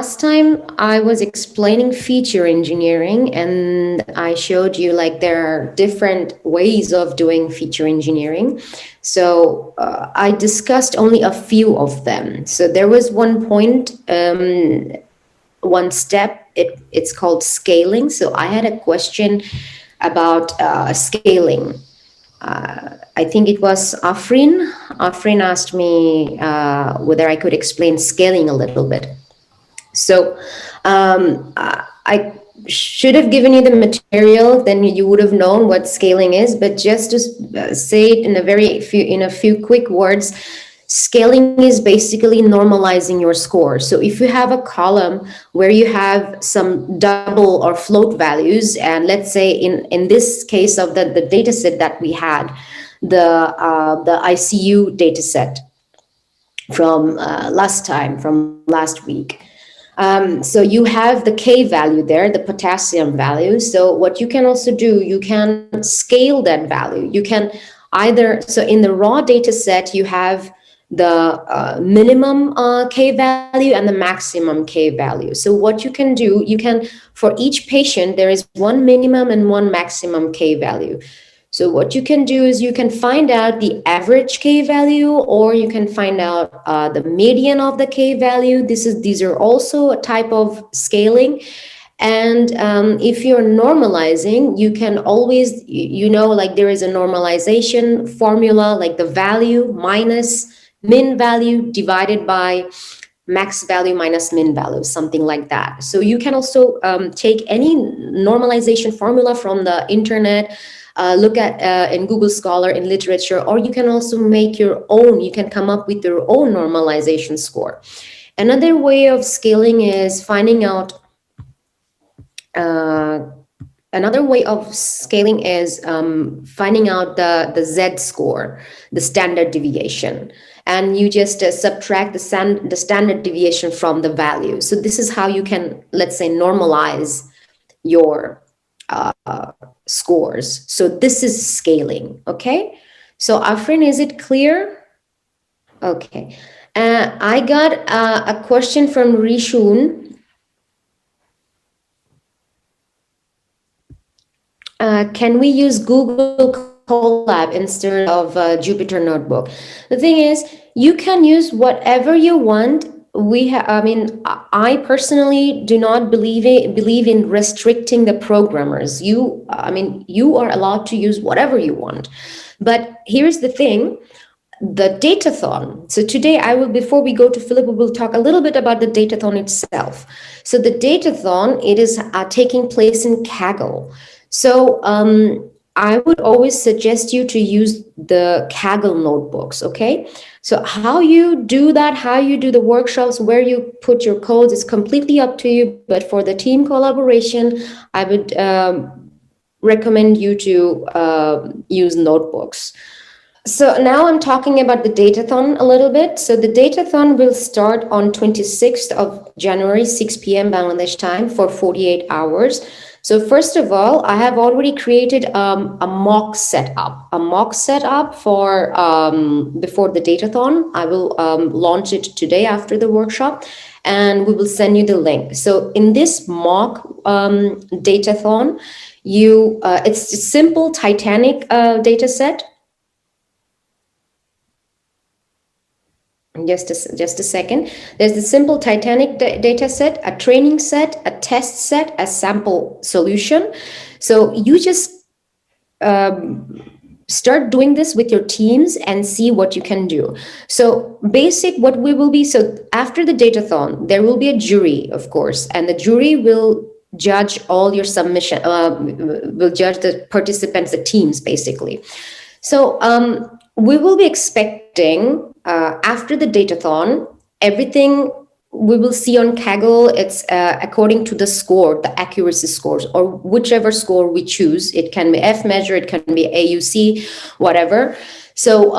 last time I was explaining feature engineering, and I showed you like there are different ways of doing feature engineering. So I discussed only a few of them. So there was one point, one step, it's called scaling. So I had a question about scaling. I think it was Afrin. Afrin asked me whether I could explain scaling a little bit. So I should have given you the material, then you would have known what scaling is. But just to say it in a few quick words, scaling is basically normalizing your score. So if you have a column where you have some double or float values, and let's say in this case of the data set that we had, the ICU data set from last week. So you have the K value there, the potassium value. So what you can also do, you can scale that value. You can either, so in the raw data set, you have the minimum K value and the maximum K value. So what you can do, you can, for each patient, there is one minimum and one maximum K value. So what you can do is you can find out the average K value, or you can find out the median of the K value. These are also a type of scaling. And if you're normalizing, you can always, like there is a normalization formula, like the value minus min value divided by max value minus min value, something like that. So you can also take any normalization formula from the internet, look at in Google Scholar, in literature, or you can also make your own. You can come up with your own normalization score. Another way of scaling is finding out finding out the Z score, the standard deviation, and you just subtract the standard deviation from the value. So this is how you can, let's say, normalize your scores. So this is scaling. Okay, so Afrin, is it clear? Okay, I got a question from Rishun. Can we use Google Colab instead of Jupyter Notebook? The thing is, you can use whatever you want. I personally do not believe in restricting the programmers. You are allowed to use whatever you want. But here's the thing, the Datathon. So today before we go to Philip, we will talk a little bit about the Datathon itself. So the Datathon, it is taking place in Kaggle. So I would always suggest you to use the Kaggle notebooks, okay? So how you do that, how you do the workshops, where you put your codes is completely up to you. But for the team collaboration, I would recommend you to use notebooks. So now I'm talking about the Datathon a little bit. So the Datathon will start on 26th of January, 6 p.m. Bangladesh time for 48 hours. So first of all, I have already created a mock setup for before the Datathon. I will launch it today after the workshop, and we will send you the link. So in this mock Datathon, it's a simple Titanic data set. Just a second. There's the simple Titanic data set, a training set, a test set, a sample solution. So you just start doing this with your teams and see what you can do. So what we will be, so after the Datathon, there will be a jury, of course, and the jury will judge all your submission, will judge the participants, the teams, basically. So we will be expecting after the Datathon, everything we will see on Kaggle, it's according to the score, the accuracy scores, or whichever score we choose. It can be F measure, it can be AUC, whatever. So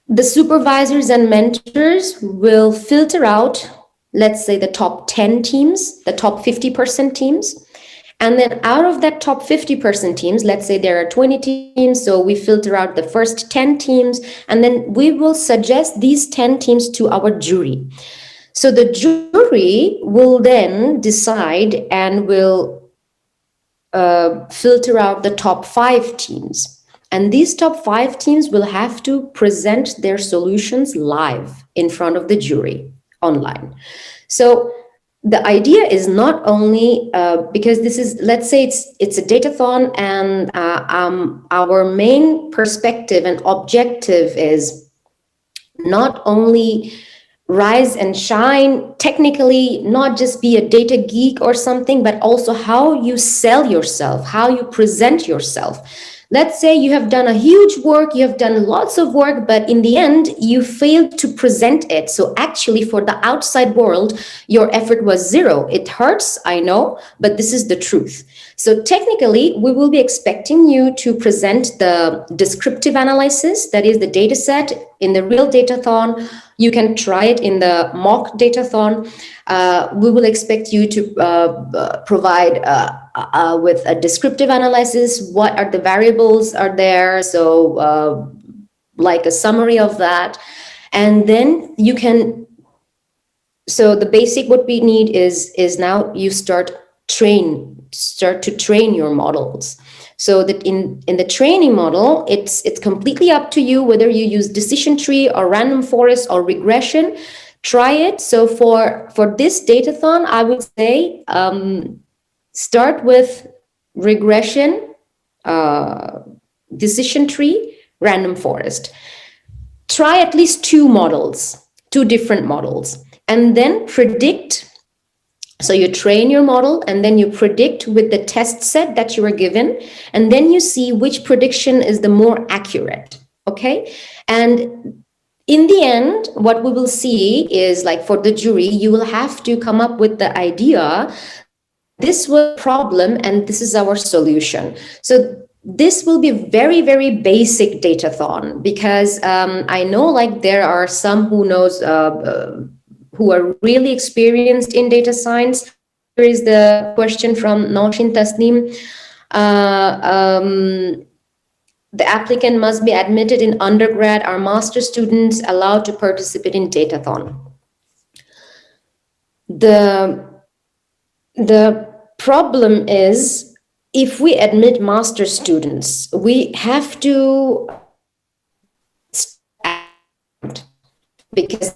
the supervisors and mentors will filter out, let's say, the top 10 teams, the top 50% teams. And then out of that top 50% teams, let's say there are 20 teams, so we filter out the first 10 teams, and then we will suggest these 10 teams to our jury. So the jury will then decide and will filter out the top 5 teams. And these top 5 teams will have to present their solutions live in front of the jury online. So the idea is not only because this is, let's say it's a datathon, and our main perspective and objective is not only rise and shine technically, not just be a data geek or something, but also how you sell yourself, how you present yourself. Let's say you have done a huge work, you have done lots of work, but in the end, you failed to present it. So actually, for the outside world, your effort was zero. It hurts, I know, but this is the truth. So technically, we will be expecting you to present the descriptive analysis, that is the data set in the real datathon. You can try it in the mock datathon. We will expect you to provide with a descriptive analysis, what are the variables are there, so like a summary of that. And then you can, so the basic what we need is now you start to train your models. So that in the training model, it's completely up to you whether you use decision tree or random forest or regression. Try it. So for this datathon, I would say start with regression, decision tree, random forest. Try at least 2 different models, and then predict. So you train your model, and then you predict with the test set that you were given, and then you see which prediction is the more accurate, okay? And in the end, what we will see is, like for the jury, you will have to come up with the idea, this was a problem and this is our solution. So this will be a very, very basic datathon, because I know like there are some who knows, who are really experienced in data science. Here is the question from Noshin Tasneem. The applicant must be admitted in undergrad. Are master students allowed to participate in Datathon? The problem is, if we admit master students, we have to, because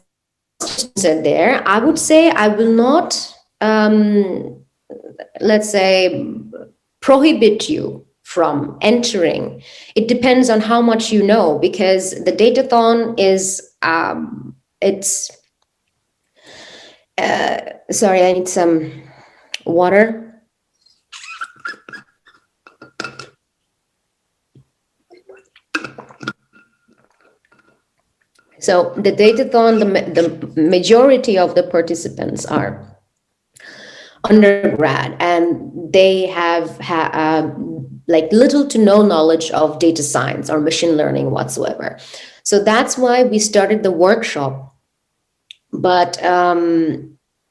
are there, I would say I will not, let's say, prohibit you from entering. It depends on how much you know, because the Datathon is, sorry, I need some water. So the Datathon, the majority of the participants are undergrad, and they have like little to no knowledge of data science or machine learning whatsoever. So that's why we started the workshop. But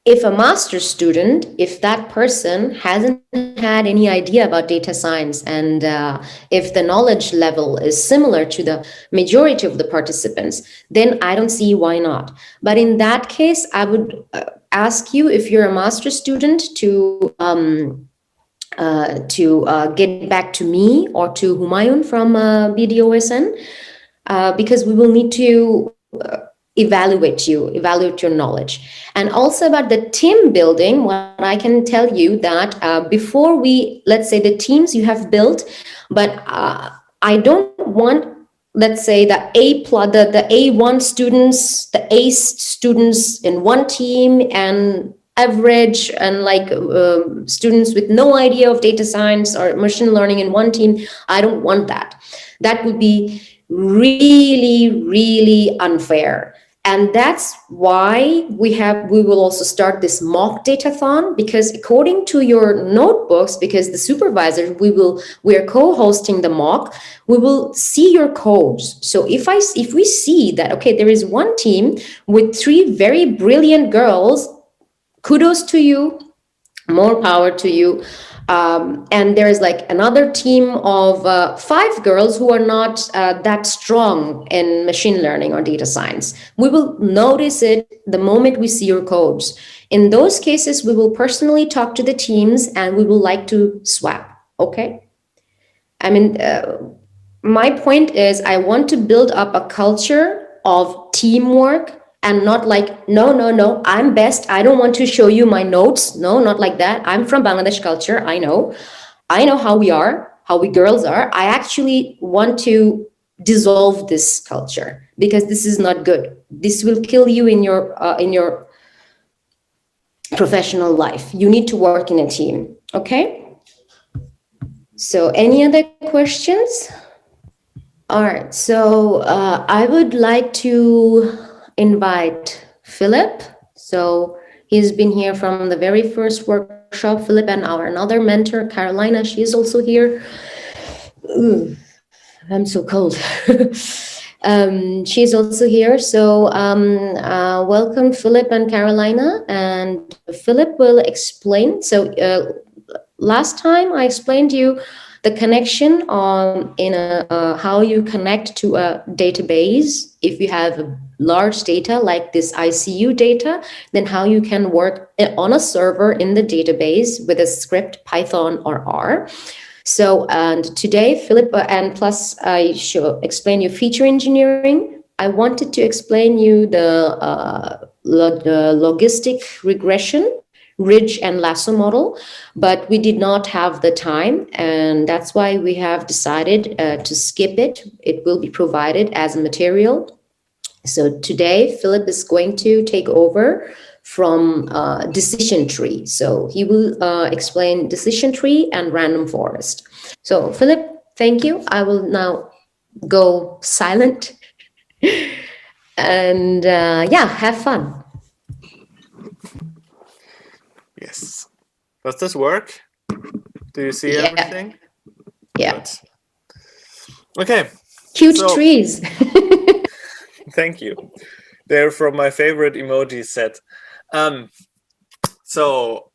if a master's student, if that person hasn't had any idea about data science, and if the knowledge level is similar to the majority of the participants, then I don't see why not. But in that case, I would ask you, if you're a master's student, to get back to me or to Humayun from BDOSN, because we will need to evaluate your knowledge. And also about the team building, what I can tell you that before we, let's say, the teams you have built, but I don't want, let's say, the A1 students, the ACE students in one team, and average and like students with no idea of data science or machine learning in one team. I don't want that. That would be really, really unfair. And that's why we will also start this mock datathon, because according to your notebooks, because the supervisor, we are co-hosting the mock, we will see your codes. So if we see that, okay, there is one team with 3 very brilliant girls, kudos to you, more power to you. And there's like another team of 5 girls who are not that strong in machine learning or data science. We will notice it the moment we see your codes. In those cases, we will personally talk to the teams and we will like to swap. Okay. I mean, my point is I want to build up a culture of teamwork and not like, no, no, no, I'm best. I don't want to show you my notes. No, not like that. I'm from Bangladesh culture. I know how we are, how we girls are. I actually want to dissolve this culture because this is not good. This will kill you in your professional life. You need to work in a team. Okay. So any other questions? All right, so I would like to invite Philip. So he's been here from the very first workshop. Philip and our another mentor, Carolina, she is also here. Ooh, I'm so cold. She's also here. So welcome, Philip and Carolina. And Philip will explain. So last time I explained to you the connection in how you connect to a database. If you have large data like this ICU data, then how you can work on a server in the database with a script, Python or R. So, and today, Philip, and plus I should explain you feature engineering. I wanted to explain you the logistic regression, ridge and lasso model, but we did not have the time, and that's why we have decided to skip it. It will be provided as a material. So today, Philip is going to take over from decision tree. So he will explain decision tree and random forest. So Philip, thank you. I will now go silent and yeah, have fun. Yes. Does this work? Do you see everything? Yeah. Good. Okay. Cute trees. Thank you. They're from my favorite emoji set. So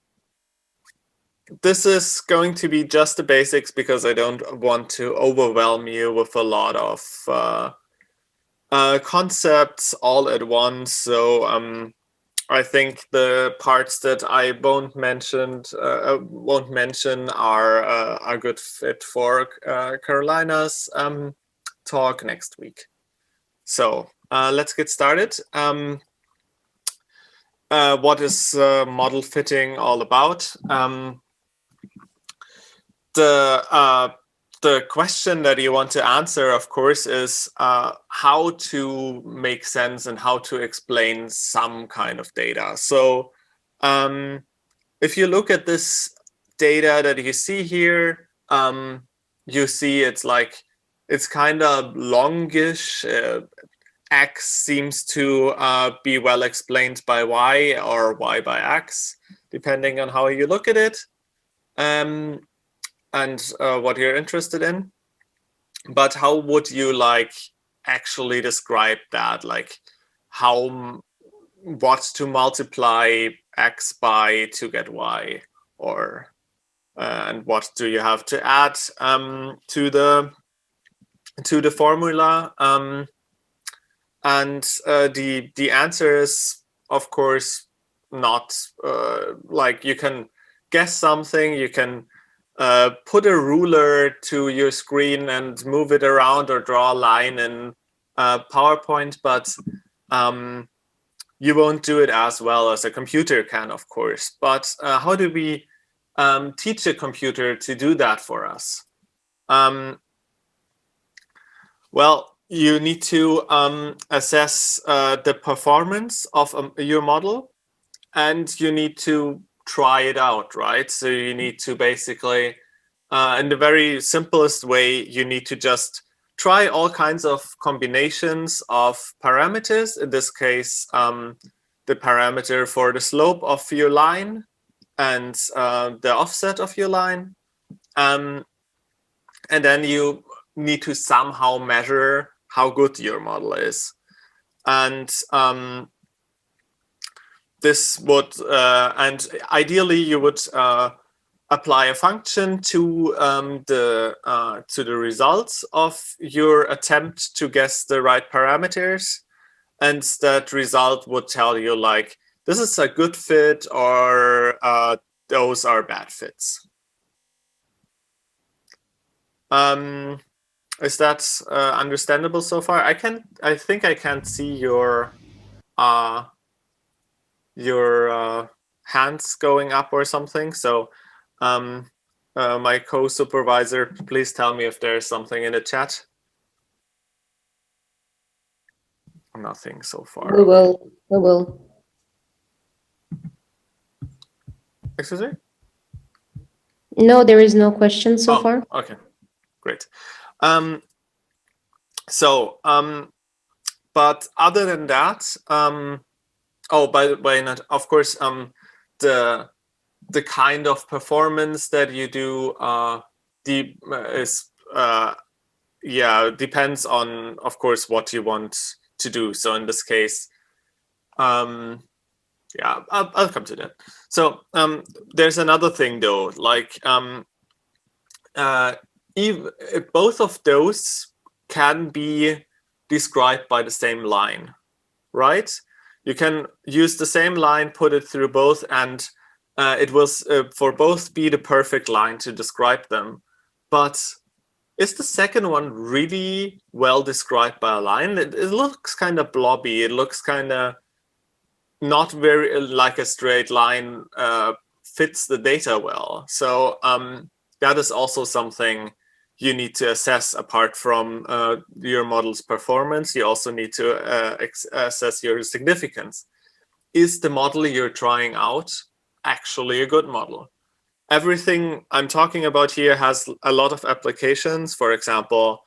this is going to be just the basics because I don't want to overwhelm you with a lot of concepts all at once. So I think the parts that I won't mention are a good fit for Carolina's talk next week. So let's get started. What is model fitting all about? The question that you want to answer, of course, is how to make sense and how to explain some kind of data. So if you look at this data that you see here, you see it's kind of longish. X seems to be well explained by Y or Y by X, depending on how you look at it. And what you're interested in. But how would you actually describe that? Like what to multiply X by to get Y, or and what do you have to add to the formula? And the answer is, of course, not like you can guess something, you can put a ruler to your screen and move it around or draw a line in PowerPoint, but you won't do it as well as a computer can, of course. But how do we teach a computer to do that for us? Well, you need to assess the performance of your model, and you need to try it out, right? So you need to basically, in the very simplest way, you need to just try all kinds of combinations of parameters. In this case, the parameter for the slope of your line and the offset of your line. And then you need to somehow measure how good your model is. And this would, and ideally you would apply a function to the results of your attempt to guess the right parameters, and that result would tell you like this is a good fit or those are bad fits. Is that understandable so far? I think I can't see your hands going up or something. So my co-supervisor, please tell me if there's something in the chat. Nothing so far. We will. Excuse me? No, there is no question so far. Okay, great. But other than that, oh, by the way, of course, the kind of performance that you do depends on, of course, what you want to do. So in this case, I'll come to that. So there's another thing though, like both of those can be described by the same line, right? You can use the same line, put it through both, and it will for both be the perfect line to describe them. But is the second one really well described by a line? It looks kind of blobby. It looks kind of not very like a straight line fits the data well. So that is also something you need to assess apart from your model's performance. You also need to assess your significance. Is the model you're trying out actually a good model? Everything I'm talking about here has a lot of applications. For example,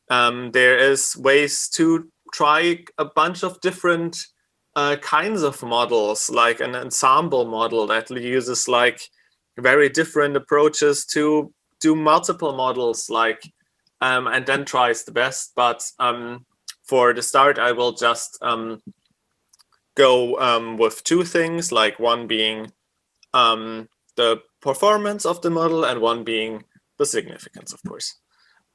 there is ways to try a bunch of different kinds of models, like an ensemble model that uses like very different approaches to do multiple models, like and then tries the best. But for the start, I will just go with two things, like one being the performance of the model and one being the significance, of course,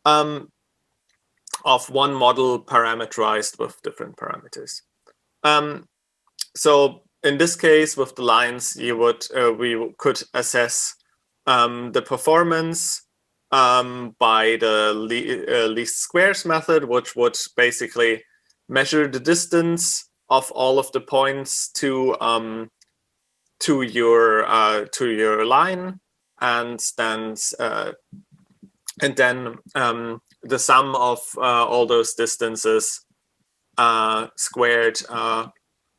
of one model parameterized with different parameters. So in this case, with the lines, we could assess the performance by the least squares method, which would basically measure the distance of all of the points to your line, and then the sum of all those distances squared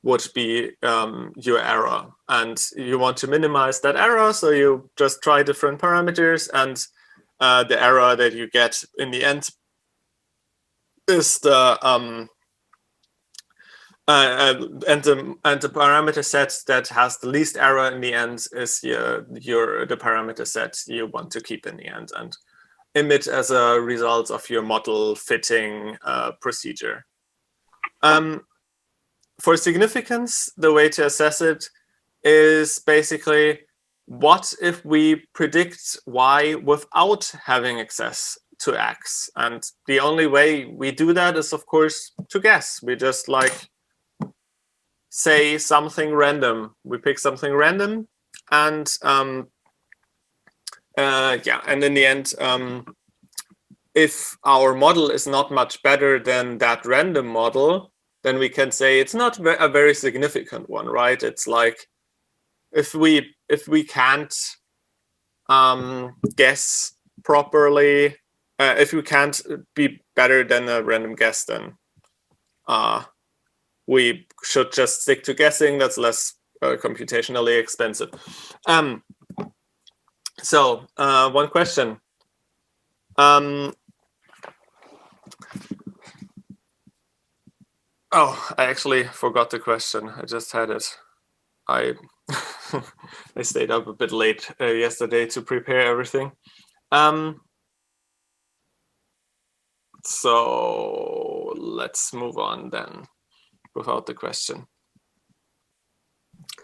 would be your error, and you want to minimize that error, so you just try different parameters, and the error that you get in the end is the and the parameter set that has the least error in the end is the parameter set you want to keep in the end and emit as a result of your model fitting procedure. For significance, the way to assess it is basically, what if we predict Y without having access to X? And the only way we do that is, of course, to guess. We just like say something random. We pick something random, and and in the end, if our model is not much better than that random model, then we can say it's not a very significant one, right? It's like if we can't guess properly, if we can't be better than a random guess, then we should just stick to guessing. That's less computationally expensive. So one question. Oh, I actually forgot the question. I just had it. I stayed up a bit late yesterday to prepare everything. So let's move on then without the question.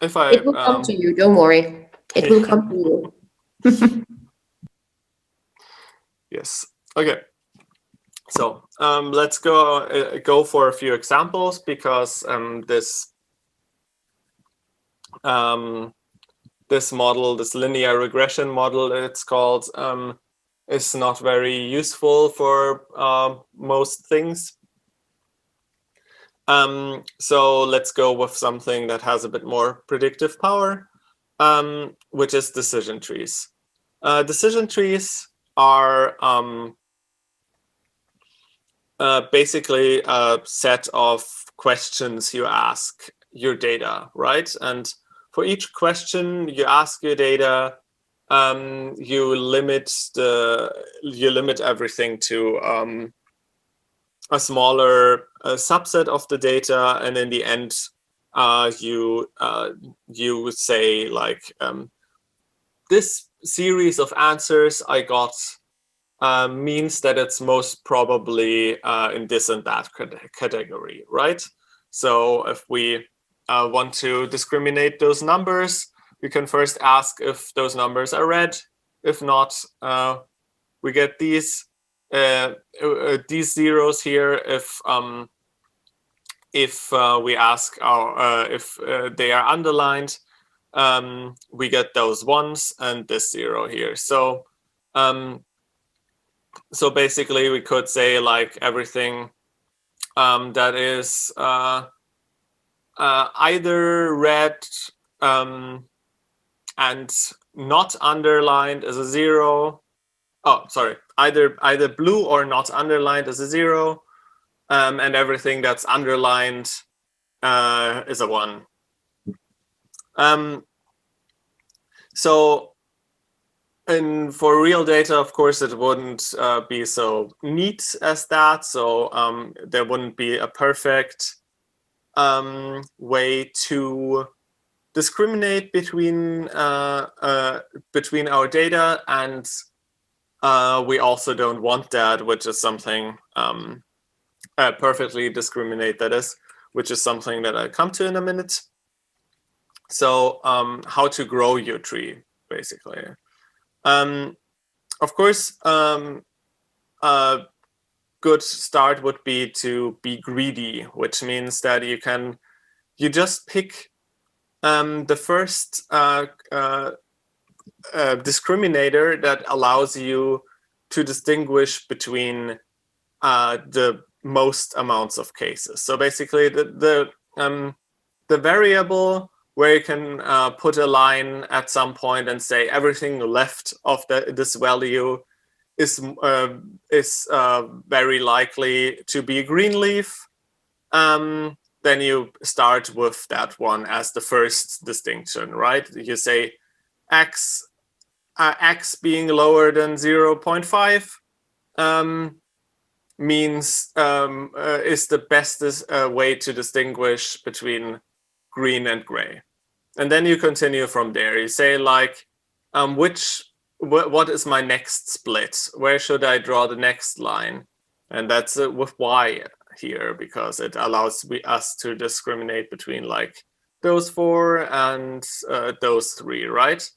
It will come to you, don't worry. It will come to you. Yes. Okay. So let's go for a few examples, because this model, this linear regression model, it's called, is not very useful for most things. So let's go with something that has a bit more predictive power, which is decision trees. Decision trees are basically a set of questions you ask your data, right? And for each question you ask your data, you limit everything to a smaller subset of the data, and in the end, you say like, this series of answers I got means that it's most probably in this and that category, right? So if we want to discriminate those numbers, we can first ask if those numbers are red. If not, we get these zeros here. If we ask if they are underlined, we get those ones and this zero here. So so basically we could say like everything that is either red and not underlined is a zero. Oh, sorry, either blue or not underlined is a zero, and everything that's underlined is a 1. So for real data, of course, it wouldn't be so neat as that. So there wouldn't be a perfect way to discriminate between our data, and we also don't want that, which is something perfectly discriminate, that is, which is something that I'll come to in a minute. So how to grow your tree, basically. Of course, a good start would be to be greedy, which means that you just pick the first discriminator that allows you to distinguish between the most amounts of cases. So basically, the variable where you can put a line at some point and say everything left of this value is very likely to be a green leaf. Then you start with that one as the first distinction, right? You say x being lower than 0.5 means is the best way to distinguish between green and gray. And then you continue from there. You say like, what is my next split? Where should I draw the next line? And that's with y here, because it allows us to discriminate between like those 4 and those 3, right?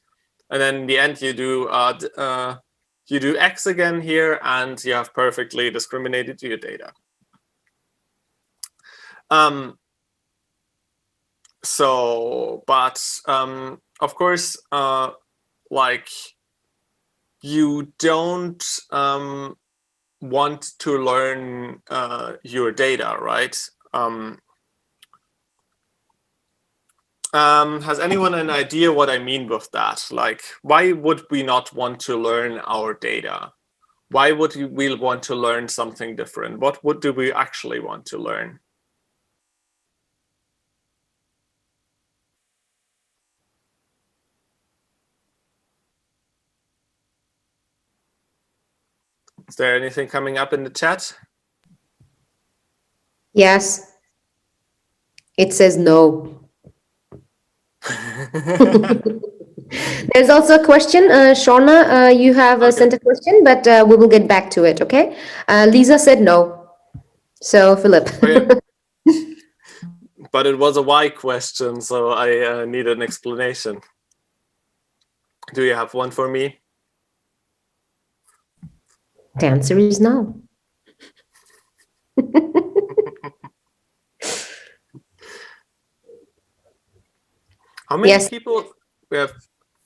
And then in the end, you do x again here, and you have perfectly discriminated your data. So, but of course, like you don't want to learn your data, right? Has anyone an idea what I mean with that? Like, why would we not want to learn our data? Why would we want to learn something different? What do we actually want to learn? Is there anything coming up in the chat? Yes. It says no. There's also a question. Shauna, you have sent a question, but we will get back to it, okay? Lisa said no. So, Philip. Okay. But it was a why question, so I need an explanation. Do you have one for me? The answer is no. How many Yes. people? We have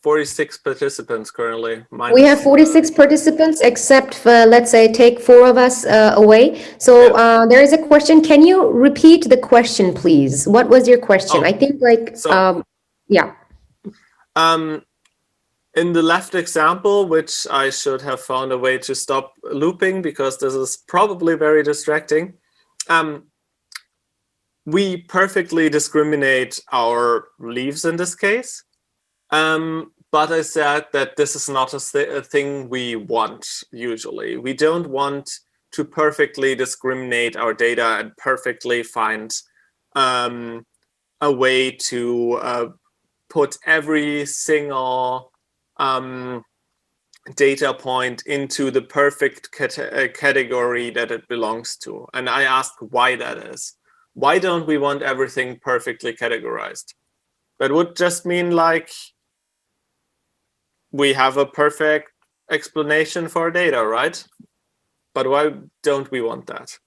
46 participants currently. We have 46 participants, except for, let's say, take 4 of us away. So there is a question. Can you repeat the question, please? What was your question? Oh, I think like, so, yeah. In the left example, which I should have found a way to stop looping because this is probably very distracting, we perfectly discriminate our leaves in this case. But I said that this is not a thing we want usually. We don't want to perfectly discriminate our data and perfectly find a way to put every single data point into the perfect category that it belongs to. And I asked why that is. Why don't we want everything perfectly categorized? That would just mean like we have a perfect explanation for our data, right? But why don't we want that?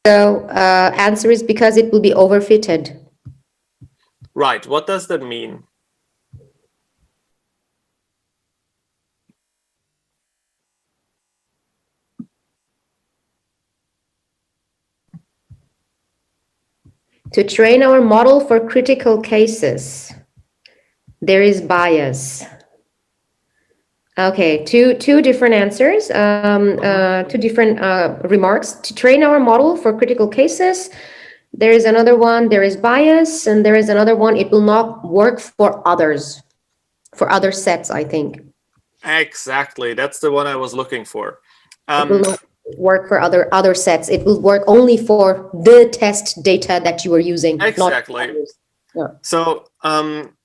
So answer is because it will be overfitted. Right. What does that mean? To train our model for critical cases, there is bias. Okay, two different answers, two different remarks. To train our model for critical cases, there is another one, there is bias, and there is another one, it will not work for others, for other sets, I think. Exactly, that's the one I was looking for. It will not work for other sets. It will work only for the test data that you are using. Exactly. Yeah. So,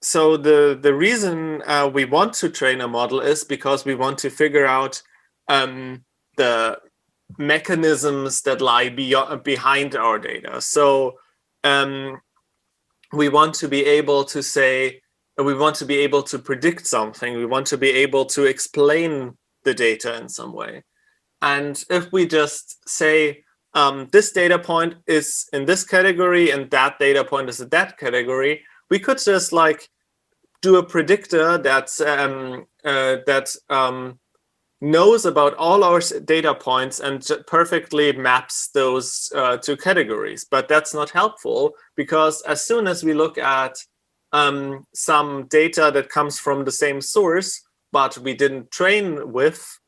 so the reason we want to train a model is because we want to figure out the mechanisms that lie behind our data. So, we want to be able to say, we want to be able to predict something. We want to be able to explain the data in some way. And if we just say, this data point is in this category and that data point is in that category, we could just like do a predictor that's knows about all our data points and perfectly maps those to categories. But that's not helpful because as soon as we look at some data that comes from the same source, but we didn't train with,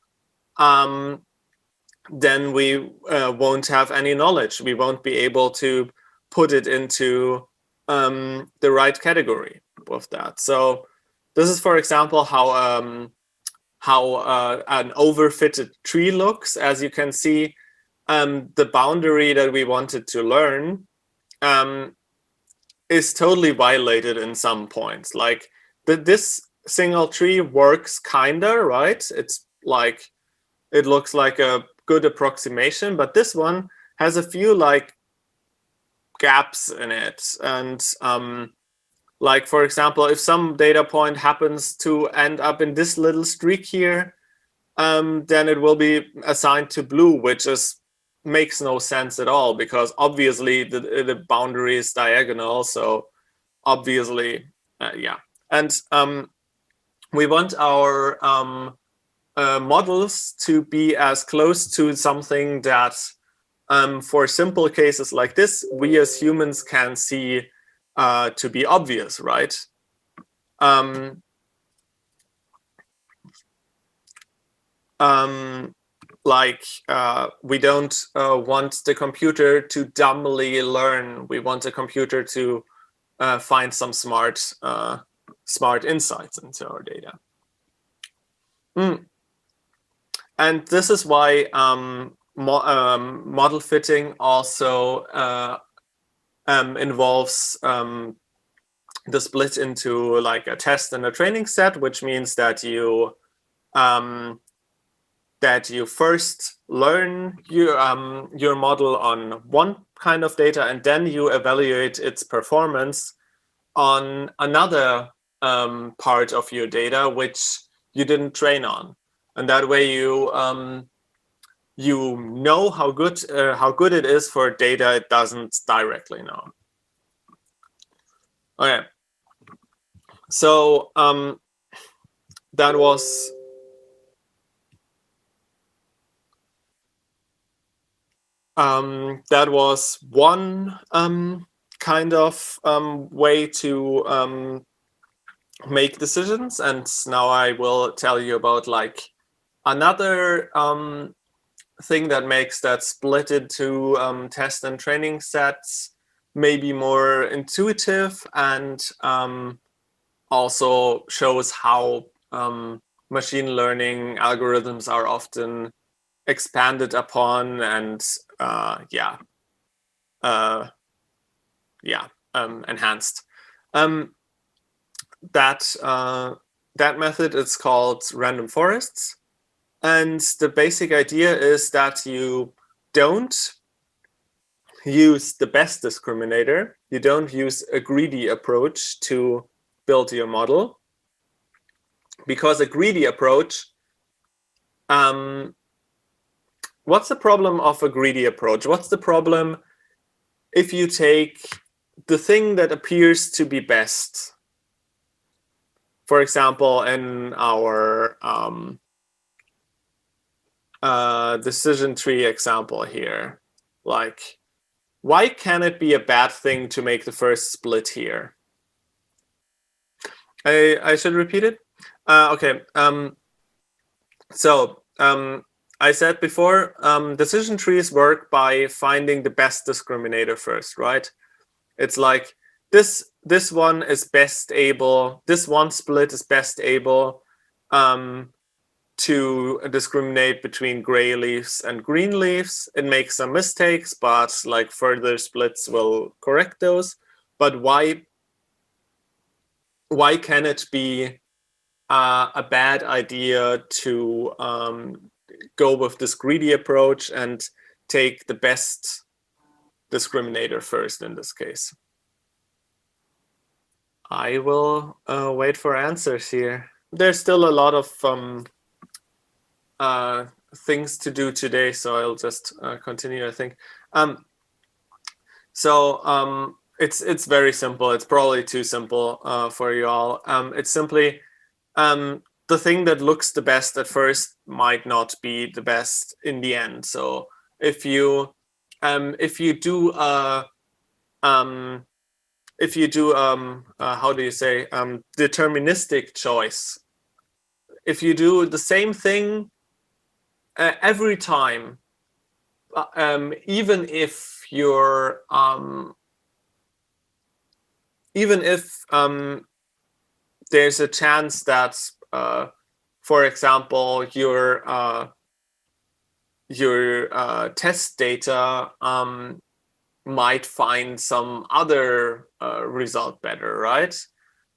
then we won't have any knowledge. We won't be able to put it into the right category with that. So this is, for example, how an overfitted tree looks. As you can see, the boundary that we wanted to learn is totally violated in some points. Like this single tree works kinda, right? It's like, it looks like a good approximation, but this one has a few like gaps in it. And like, for example, if some data point happens to end up in this little streak here, then it will be assigned to blue, which makes no sense at all because obviously the boundary is diagonal. So obviously, yeah. And we want our models to be as close to something that for simple cases like this, we as humans can see to be obvious, right? Like we don't want the computer to dumbly learn. We want the computer to find some smart insights into our data. And this is why model fitting also involves the split into like a test and a training set, which means that you that you first learn your model on one kind of data, and then you evaluate its performance on another part of your data which you didn't train on, and that way you know how good it is for data it doesn't directly know. Okay, so that was one kind of way to make decisions, and now I will tell you about like another thing that makes that split into test and training sets maybe more intuitive, and also shows how machine learning algorithms are often expanded upon and enhanced. That method is called random forests, and the basic idea is that you don't use the best discriminator, you don't use a greedy approach to build your model, because a greedy approach, what's the problem of a greedy approach? What's the problem if you take the thing that appears to be best? For example, in our decision tree example here, like, why can it be a bad thing to make the first split here? I should repeat it? Okay. I said before, decision trees work by finding the best discriminator first, right? It's like this one is best able, this one split is best able to discriminate between gray leaves and green leaves. It makes some mistakes, but like further splits will correct those. But why can it be a bad idea to go with this greedy approach and take the best discriminator first in this case? I will wait for answers here. There's still a lot of things to do today, so I'll just continue, I think. It's very simple. It's probably too simple for you all. It's simply the thing that looks the best at first might not be the best in the end. So if you do how do you say, deterministic choice, if you do the same thing every time, even if there's a chance that, for example, your test data might find some other result better, right?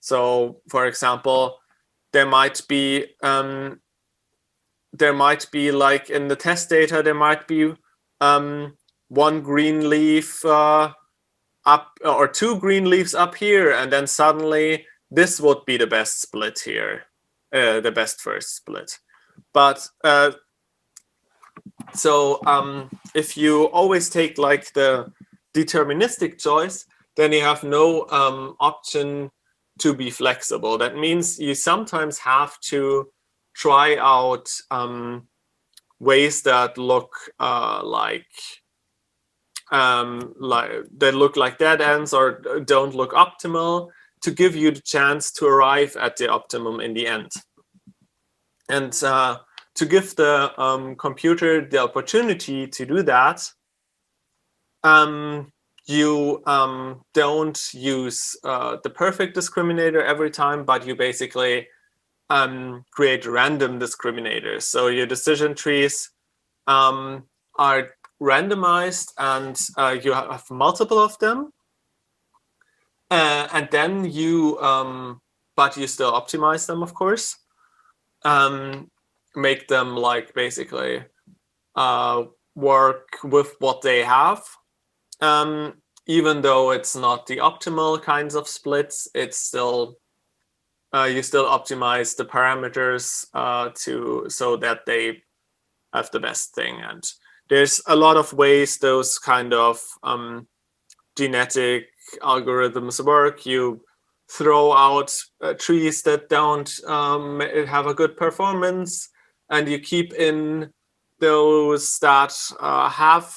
So, for example, there might be like in the test data, there might be one green leaf up, or two green leaves up here, and then suddenly this would be the best split here, the best first split. But if you always take like the deterministic choice, then you have no option to be flexible. That means you sometimes have to try out ways that look like dead ends or don't look optimal, to give you the chance to arrive at the optimum in the end. And to give the computer the opportunity to do that, you don't use the perfect discriminator every time, but you basically create random discriminators. So your decision trees are randomized, and you have multiple of them. And then you, but you still optimize them, of course. And make them like basically work with what they have. Even though it's not the optimal kinds of splits, it's still you still optimize the parameters so that they have the best thing. And there's a lot of ways those kind of genetic algorithms work. You throw out trees that don't have a good performance, and you keep in those that have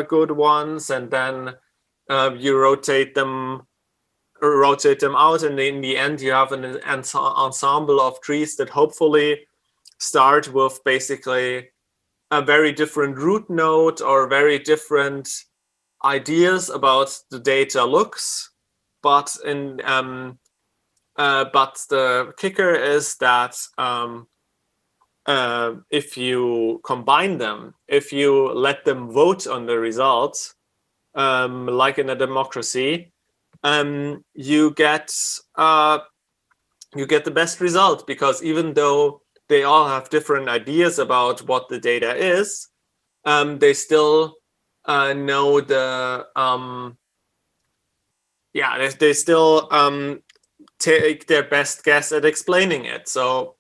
good ones, and then you rotate them out, and in the end you have an ensemble of trees that hopefully start with basically a very different root node or very different ideas about the data looks, but the kicker is that if you combine them, if you let them vote on the results, like in a democracy, you get the best result, because even though they all have different ideas about what the data is, they still know the they still take their best guess at explaining it. So,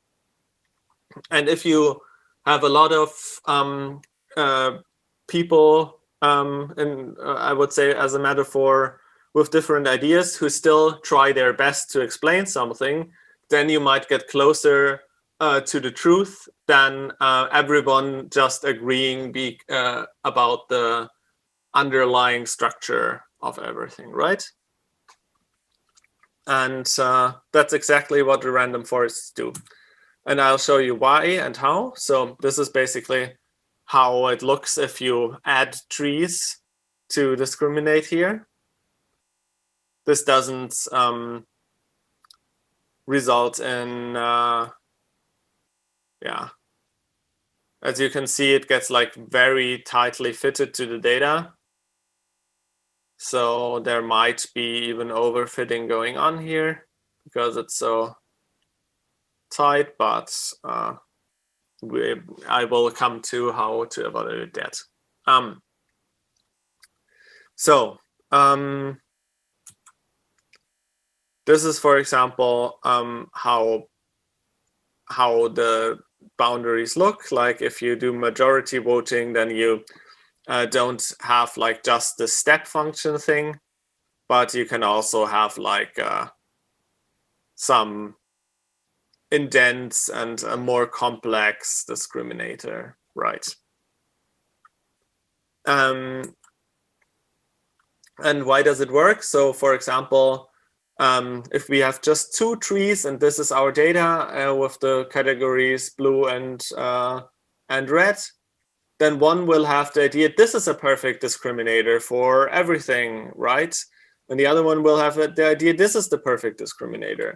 and if you have a lot of people, and I would say as a metaphor, with different ideas who still try their best to explain something, then you might get closer to the truth than everyone just agreeing about the underlying structure of everything, right? And that's exactly what the random forests do. And I'll show you why and how. So this is basically how it looks if you add trees to discriminate here. This doesn't result in, as you can see, it gets like very tightly fitted to the data. So there might be even overfitting going on here because it's so tight, but I will come to how to evaluate that. This is, for example, how the boundaries look. Like if you do majority voting, then you don't have like just the step function thing, but you can also have like some indents and a more complex discriminator, right? And why does it work? So, for example, if we have just two trees and this is our data with the categories blue and red, then one will have the idea this is a perfect discriminator for everything, right? And the other one will have the idea this is the perfect discriminator.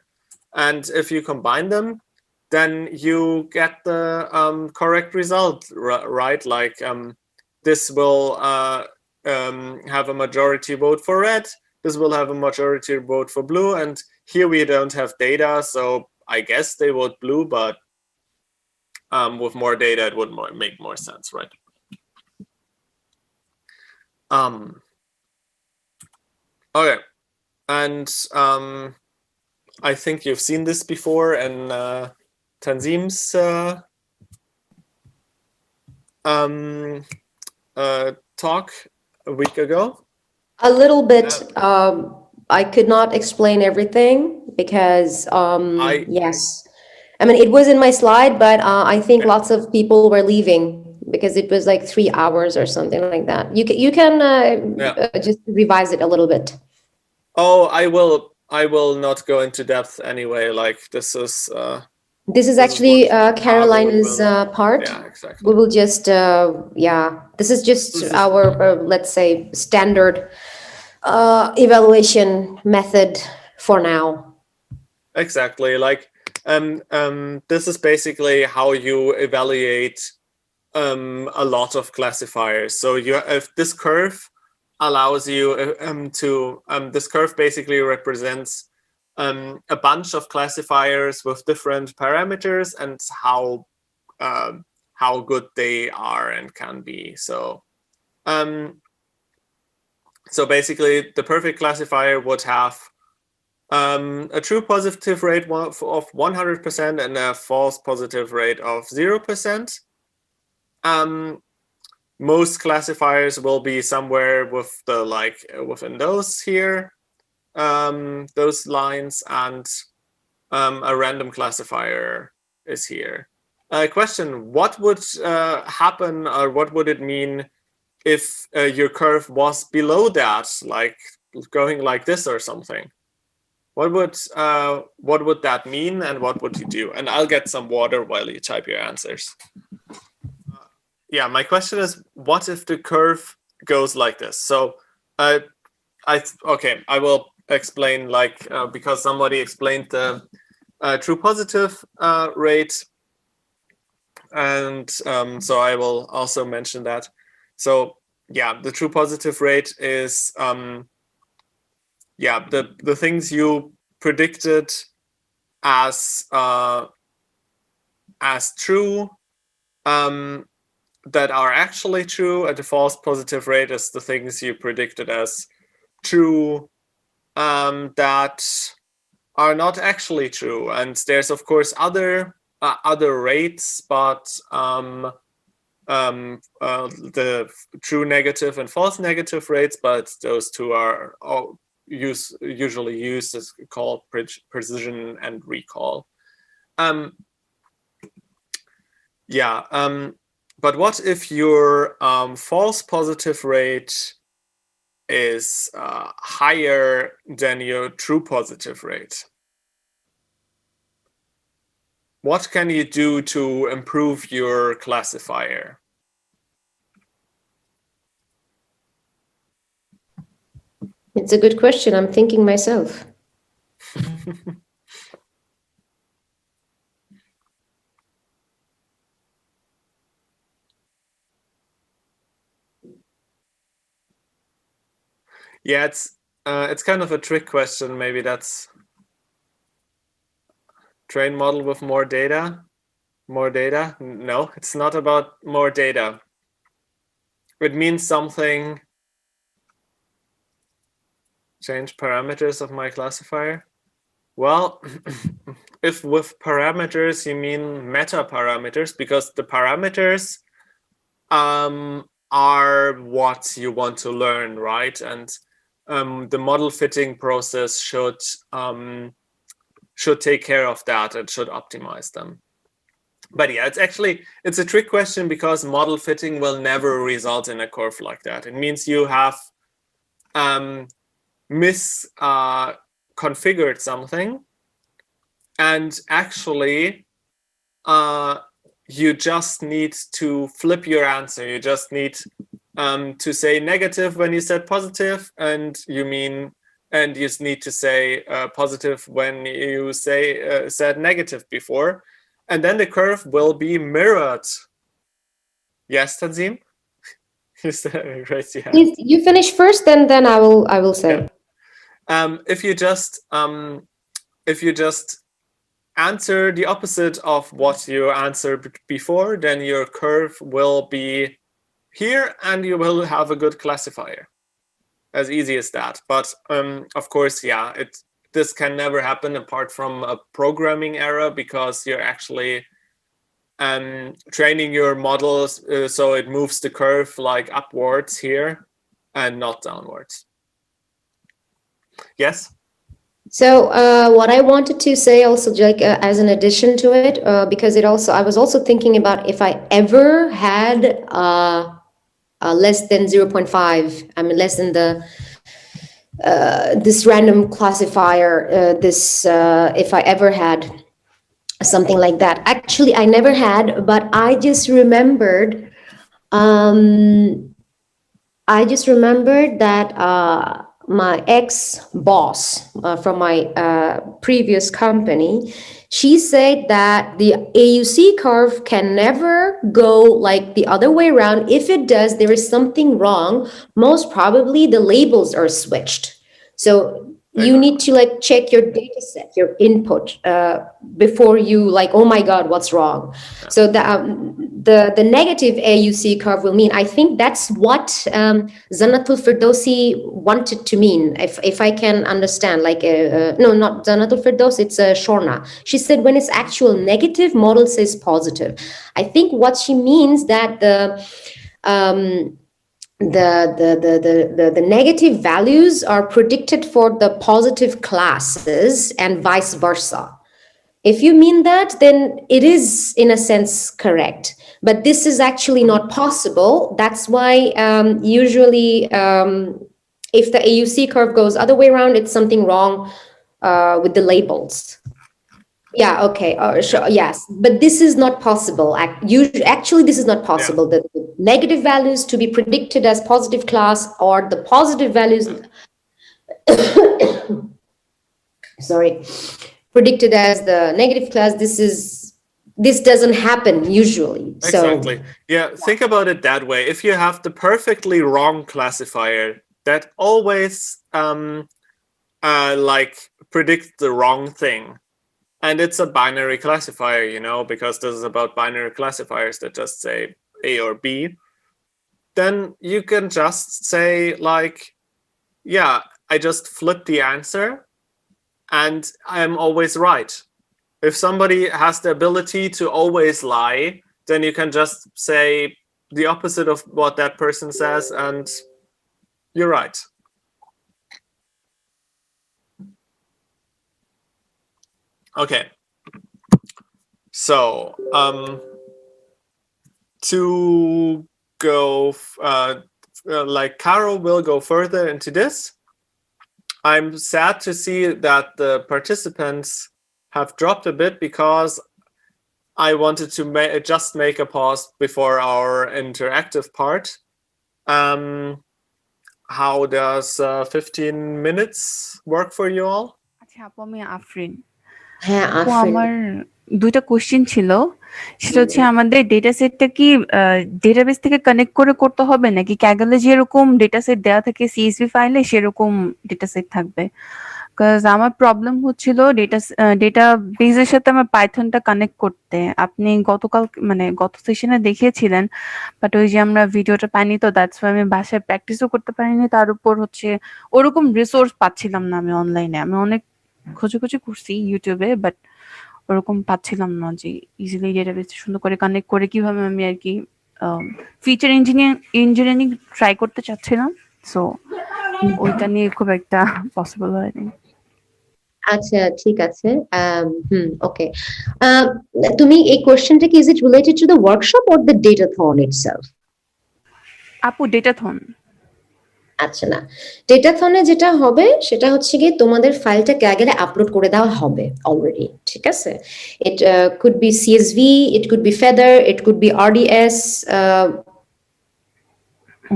And if you combine them, then you get the correct result, right? Like this will have a majority vote for red. This will have a majority vote for blue. And here we don't have data, so I guess they vote blue, but with more data, it would make more sense, right? Okay, and I think you've seen this before in Tanzim's talk a week ago. A little bit. I could not explain everything because, yes. I mean, it was in my slide, but I think lots of people were leaving because it was like 3 hours or something like that. You can just revise it a little bit. Oh, I will not go into depth anyway. Like this is actually Caroline's part. Yeah, exactly. We will just this is just our let's say standard evaluation method for now. Exactly. Like this is basically how you evaluate a lot of classifiers. So if this curve allows you this curve basically represents a bunch of classifiers with different parameters and how how good they are and can be. So so basically, the perfect classifier would have a true positive rate of 100% and a false positive rate of 0%. Most classifiers will be somewhere with the within those here, those lines, and a random classifier is here. Question: what would happen, or what would it mean if your curve was below that, like going like this or something? What would that mean, and what would you do? And I'll get some water while you type your answers. Yeah, my question is, what if the curve goes like this? So I will explain, because somebody explained the true positive rate, and so I will also mention that. So yeah, the true positive rate is the things you predicted as true that are actually true, and the false positive rate is the things you predicted as true that are not actually true. And there's of course other rates, but the true negative and false negative rates, but those two are usually used as called precision and recall. But what if your false positive rate is higher than your true positive rate? What can you do to improve your classifier? It's a good question. I'm thinking myself. Yeah, it's kind of a trick question. Maybe that's train model with more data. More data? No, it's not about more data. It means something. Change parameters of my classifier. Well, if with parameters you mean meta parameters, because the parameters are what you want to learn, right? And the model fitting process should take care of that and should optimize them. But yeah, it's a trick question, because model fitting will never result in a curve like that. It means you have misconfigured something, and actually you just need to flip your answer. You just need to say negative when you said positive, and you just need to say positive when you said negative before, and then the curve will be mirrored. Yes, Tanzim? Please, you finish first, then I will say. Yeah. If you just answer the opposite of what you answered before, then your curve will be here, and you will have a good classifier. As easy as that. But of course, yeah, this can never happen apart from a programming error, because you're actually training your models so it moves the curve like upwards here and not downwards. Yes? So what I wanted to say also, like as an addition to it, because I was also thinking about if I ever had less than 0.5, I mean less than the this random classifier, if I ever had something like that. Actually, I never had, but I just remembered that my ex-boss from my previous company, she said that the AUC curve can never go like the other way around. If it does, there is something wrong. Most probably the labels are switched. So you need to like check your data set, your input, before you like, oh my God, what's wrong? Yeah. So the negative AUC curve will mean, I think that's what Zanatul Firdausi wanted to mean, if I can understand, like, no, not Zanatul Firdaus, it's Shorna. She said when it's actual negative, model says positive. I think what she means that the negative values are predicted for the positive classes and vice versa. If you mean that, then it is in a sense correct, but this is actually not possible. That's why usually if the AUC curve goes other way around, it's something wrong with the labels. Yeah, okay, sure, yes, but this is not possible. Actually, this is not possible. The negative values to be predicted as positive class, or the positive values, sorry, predicted as the negative class. This doesn't happen usually. Exactly. So Yeah, think about it that way. If you have the perfectly wrong classifier that always like predicts the wrong thing, and it's a binary classifier, you know, because this is about binary classifiers that just say A or B, then you can just say like, yeah, I just flip the answer and I'm always right. If somebody has the ability to always lie, then you can just say the opposite of what that person says and you're right. Okay. So, to go, like Caro will go further into this. I'm sad to see that the participants have dropped a bit because I wanted to just make a pause before our interactive part. How does 15 minutes work for you all? আচ্ছা আপু, আমি আফরিন। হ্যাঁ, আপু, আফরিন। আমার দুইটা question ছিল। সেটা হচ্ছে, আমাদের ডেটা সেটটা কি ডেটাবেস থেকে কানেক্ট করে করতে হবে, নাকি ক্যাগলে যেরকম ডেটা সেট দেওয়া থাকে সিএসভি ফাইলে সেরকম ডেটা সেট থাকবে? বিকজ আমার প্রবলেম হচ্ছিল ডেটা বেসের সাথে আমার পাইথনটা কানেক্ট করতে। আপনি গতকাল মানে গত সেশনে দেখিয়েছিলেন, বাট ওই যে আমরা ভিডিওটা পাইনি, তো দ্যাটস ওয়াই আমি বাসায় প্র্যাকটিসও করতে পারিনি। তার উপর হচ্ছে ওরকম রিসোর্স পাচ্ছিলাম না আমি অনলাইনে। আমি অনেক খোঁজাখুঁজি করছি ইউটিউবে, বাট ওরকম পাচ্ছিলাম না যে ইজিলি ডেটাবেস সুন্দর করে কানেক্ট করে কিভাবে আমি আর কি ফিচার ইঞ্জিনিয়ারিং ট্রাই করতে চাচ্ছিলাম। সো ওইটা নিয়ে খুব একটা পসিবল হয়নি। আচ্ছা, ঠিক আছে। ওকে, তুমি এই কোশ্চেনটা কি, is it related to the workshop or the datathon itself? আপু, ডেটাথন। আচ্ছা, না, ডেটাথনে যেটা হবে সেটা হচ্ছে গিয়ে তোমাদের ফাইলটা ক্যাগলে আপলোড করে দেওয়া হবে অলরেডি, ঠিক আছে? It could be CSV, it could be feather, it could be RDS,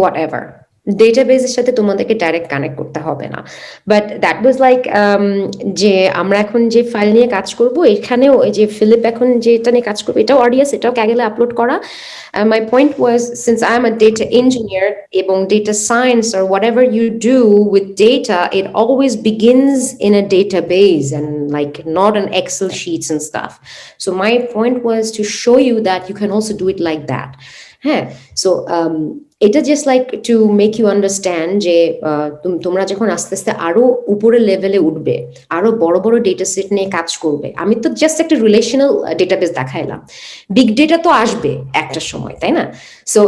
whatever. ডেটাবেসের সাথে তোমাদেরকে ডাইরেক্ট কানেক্ট করতে হবে না, বাট দ্যাট ওয়াজ লাইক যে আমরা এখন যে ফাইল নিয়ে কাজ করব, এখানেও ওই যে ফিলিপ এখন যেটা নিয়ে কাজ করবো, এটাও আরডিএস, এটাও ক্যাগলে আপলোড করা। My point was, since I am a data engineer এবং data science or whatever you do with data, it always begins in a database and like not an Excel sheets and stuff. So my point was to show you that you can also do it like that. হ্যাঁ, so এটা just like to make you understand যে তোমরা যখন আস্তে আস্তে আরো উপরের লেভেলে উঠবে, আরো বড় বড় ডেটা সেট নিয়ে কাজ করবে। আমি তো জাস্ট একটা রিলেশনাল ডেটাবেস দেখাইলাম, বিগ ডেটা তো আসবে একটা সময়, তাই না? সো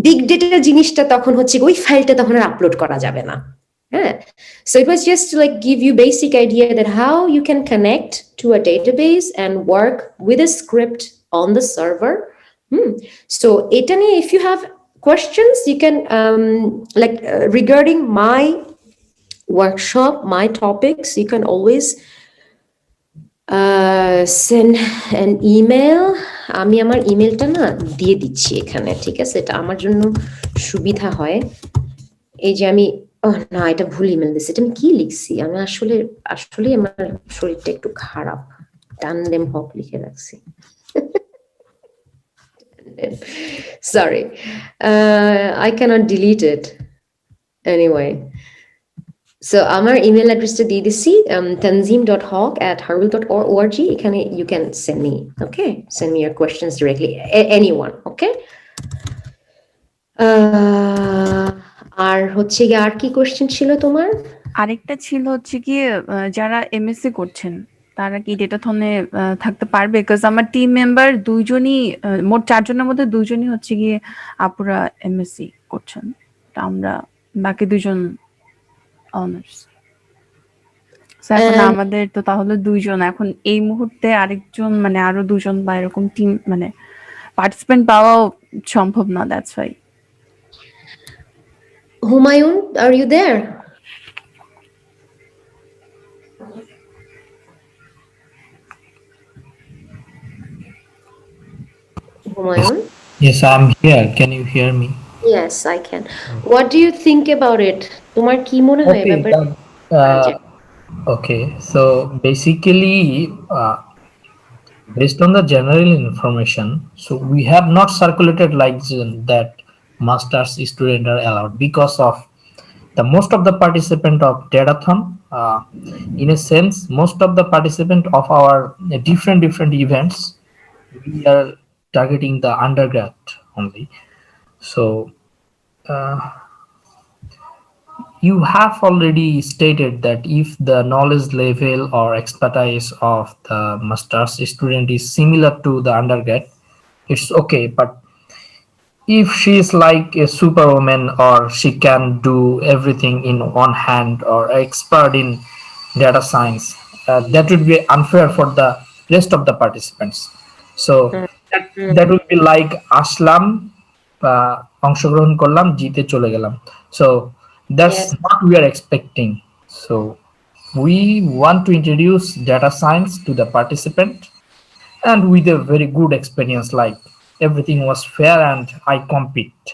বিগ ডেটা জিনিসটা তখন হচ্ছে ওই ফাইলটা তখন আর আপলোড করা যাবে না। হ্যাঁ, so it was just to like give you basic idea that how you can connect to a database and work with a script on the server. So এটা নিয়ে if you have questions, you can like regarding my workshop, my topics, you can always send an email. আমি আমার ইমেলটা না দিয়ে দিচ্ছি এখানে, ঠিক আছে? এটা আমার জন্য সুবিধা হয়। এই যে আমি না, এটা ভুল ইমেল দিচ্ছি। এটা আমি কি লিখছি? আমি আসলে আমার শরীরটা একটু খারাপ, টান্ডেম হক লিখে রাখছি। Sorry, I cannot delete it anyway. So আমার ইমেল অ্যাড্রেসটা দিয়ে দিচ্ছি tanzim.hawk@herwill.org. এখানে you can send me, okay? Send me your questions directly. Anyone, okay? আর হচ্ছে গিয়ে আর কি কোশ্চেন ছিল তোমার? আরেকটা ছিল হচ্ছে কি যারা এমএসসি করছেন তারা কি ডেটাথনে থাকতে পারবে? বিকজ আমার টিম মেম্বার দুইজনই মোট 4 জনের মধ্যে দুইজনই হচ্ছে গিয়ে আপুরা এমএসসি করছেন, তা আমরা বাকি দুজন অনার্স। এখন আমাদের তো তাহলে দুইজন, এখন এই মুহূর্তে আরেকজন মানে আরো দুজন বা এরকম টিম মানে পার্টিসিপেন্ট পাওয়াও সম্ভব না, that's why. Humayun, are you there? Humayun? Yes, I'm here. Can you hear me? Yes, I can. What do you think about it? তোমার কি মনে হয় Okay. ব্যাপারে? Okay. So basically, based on the general information, so we have not circulated like that masters student are allowed because of the most of the participant of Datathon. In a sense, most of the participant of our different events, we are targeting the undergrad only. So. You have already stated that if the knowledge level or expertise of the master's student is similar to the undergrad, it's okay. But if she is like a superwoman or she can do everything in one hand or expert in data science, that would be unfair for the rest of the participants. So that would be like আসলাম, অংশগ্রহণ করলাম, জিতে চলে গেলাম. So that's Yes. not we are expecting. So we want to introduce data science to the participant and with a very good experience, like everything was fair and I compete.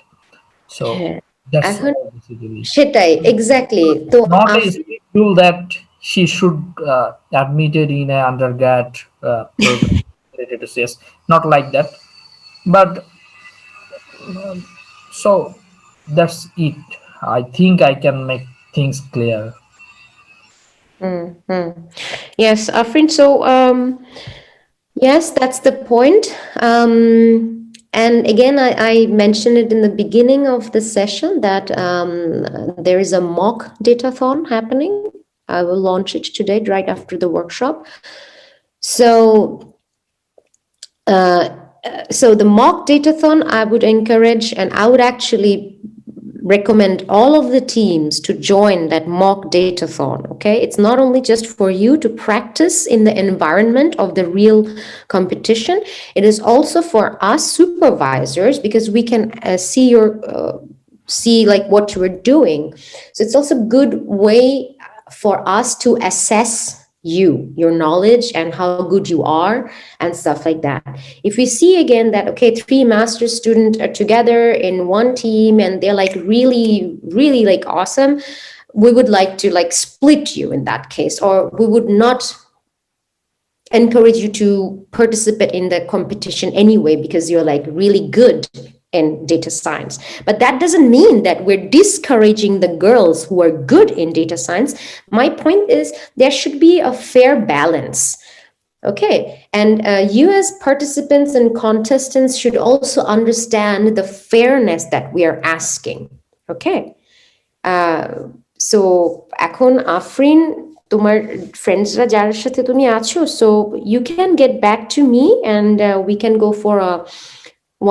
So that's এখন basically সেটাই exactly তো not a strict rule that she should admitted in a undergrad program related to CS, not like that. But so that's it. I think I can make things clear. Yes, Afrin, so yes, that's the point. And again, I mentioned it in the beginning of the session that there is a mock datathon happening. I will launch it today, right after the workshop. So, so the mock datathon, I would encourage, and I would actually recommend all of the teams to join that mock datathon. Okay, it's not only just for you to practice in the environment of the real competition, it is also for us supervisors, because we can see your see like what you are doing. So it's also a good way for us to assess your knowledge and how good you are and stuff like that. If we see again that, okay, 3 master's students are together in one team and they're like really like awesome, we would like to like split you in that case, or we would not encourage you to participate in the competition anyway because you're like really good in data science. But that doesn't mean that we're discouraging the girls who are good in data science. My point is there should be a fair balance. Okay, and you as participants and contestants should also understand the fairness that we are asking. Okay, so এখন আফরিন, তোমার ফ্রেন্ডসরা যার সাথে তুমি আছো, so you can get back to me and we can go for a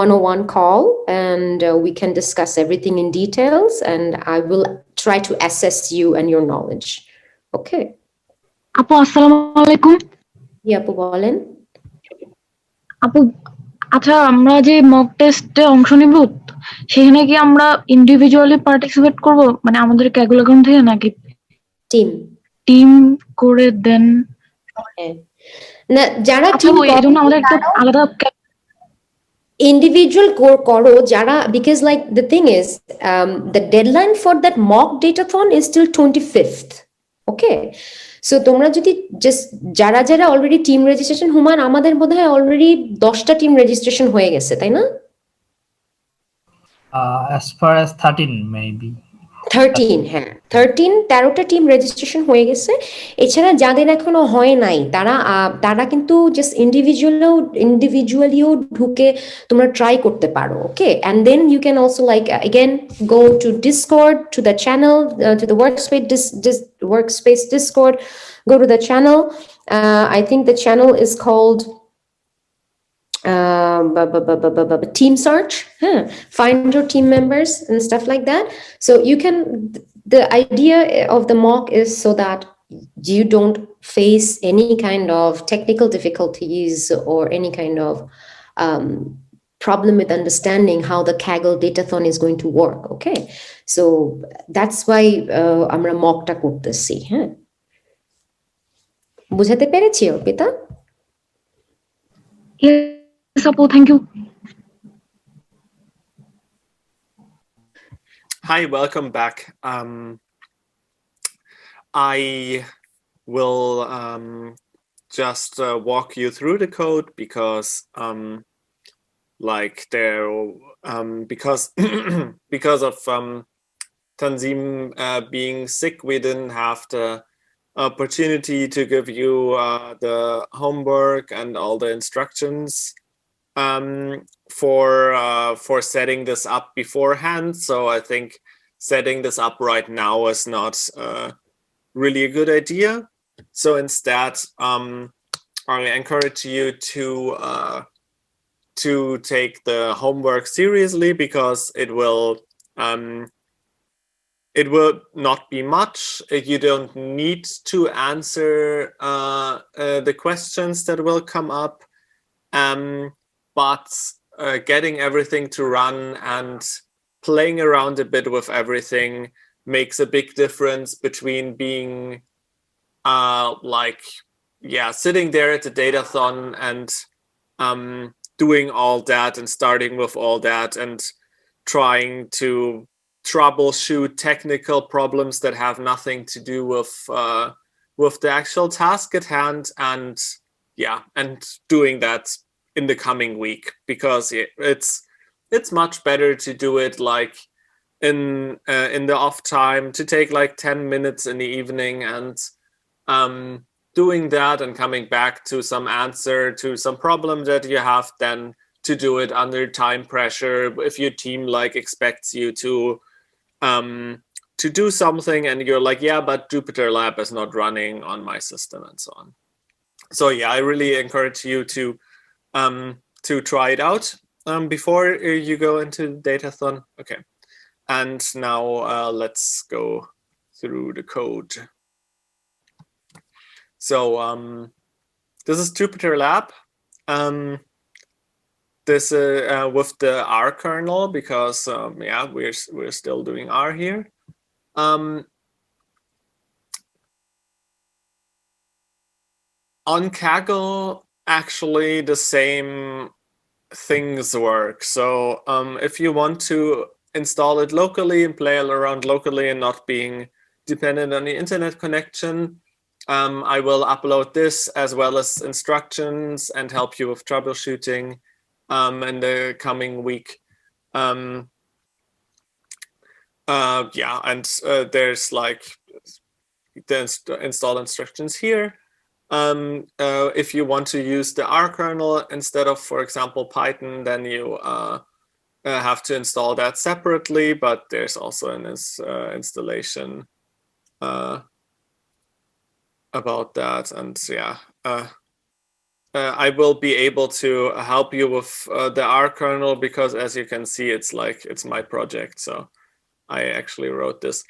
101 call and we can discuss everything in details and I will try to assess you and your knowledge. Okay. আপু আসসালামু আলাইকুম। জি আপু বলেন। আপু আচ্ছা, আমরা যে mock টেস্টে অংশ নিব সেখানে কি আমরা ইন্ডিভিজুয়ালি পার্টিসিপেট করব, মানে আমাদের ক্যালকুলেশন থেকে, নাকি টিম করে দেন? না, যারা টিম এর জন্য আমাদের একটা আলাদা individual করো যারা, because like the thing is the deadline for that mock datathon is till 25th. Okay, so তোমরা যদি just যারা অলরেডি টিম রেজিস্ট্রেশন, হুমান আমাদের বোধহয় অলরেডি 10টা টিম রেজিস্ট্রেশন হয়ে গেছে, তাই না? As far as 13 maybe. 13 হ্যাঁ 13টা টিম রেজিস্ট্রেশন হয়ে গেছে এছাড়া যাদের এখনো হয় নাই তারা কিন্তু জাস্ট ইন্ডিভিজুয়ালিও ঢুকে তোমরা ট্রাই করতে পারো okay and then you can also like again go to Discord to the channel to the workspace Discord go to the channel I think the channel is called team search find your team members and stuff like that so you can the idea of the mock is so that you don't face any kind of technical difficulties or any kind of problem with understanding how the Kaggle Datathon is going to work okay so that's why আমরা mockটা করতেছি বুঝাতে পেরেছি Arpita Yes, Apu, thank you. Hi, welcome back. I will just walk you through the code because like there because because of Tanzim being sick, we didn't have the opportunity to give you the homework and all the instructions for setting this up beforehand. So I think setting this up right now is not really a good idea. So instead, I encourage you to take the homework seriously because it will not be much. You don't need to answer the questions that will come up. But getting everything to run and playing around a bit with everything makes a big difference between being sitting there at the Datathon and doing all that and starting with all that and trying to troubleshoot technical problems that have nothing to do with the actual task at hand and doing that in the coming week because it's much better to do it like in the off time to take like 10 minutes in the evening and doing that and coming back to some answer to some problem that you have then to do it under time pressure if your team like expects you to do something and you're like yeah but Jupyter Lab is not running on my system and so on so yeah I really encourage you to try it out before you go into Datathon. Okay, and now let's go through the code. So this is Jupyter Lab. This with the R kernel because we're still doing R here. On Kaggle, actually the same things work. So if you want to install it locally and play around locally and not being dependent on the internet connection, I will upload this as well as instructions and help you with troubleshooting in the coming week. There's like the install instructions here. If you want to use the R kernel instead of, for example, Python, then you have to install that separately, but there's also an installation about that. And I will be able to help you with the R kernel because as you can see, it's my project. So I actually wrote this.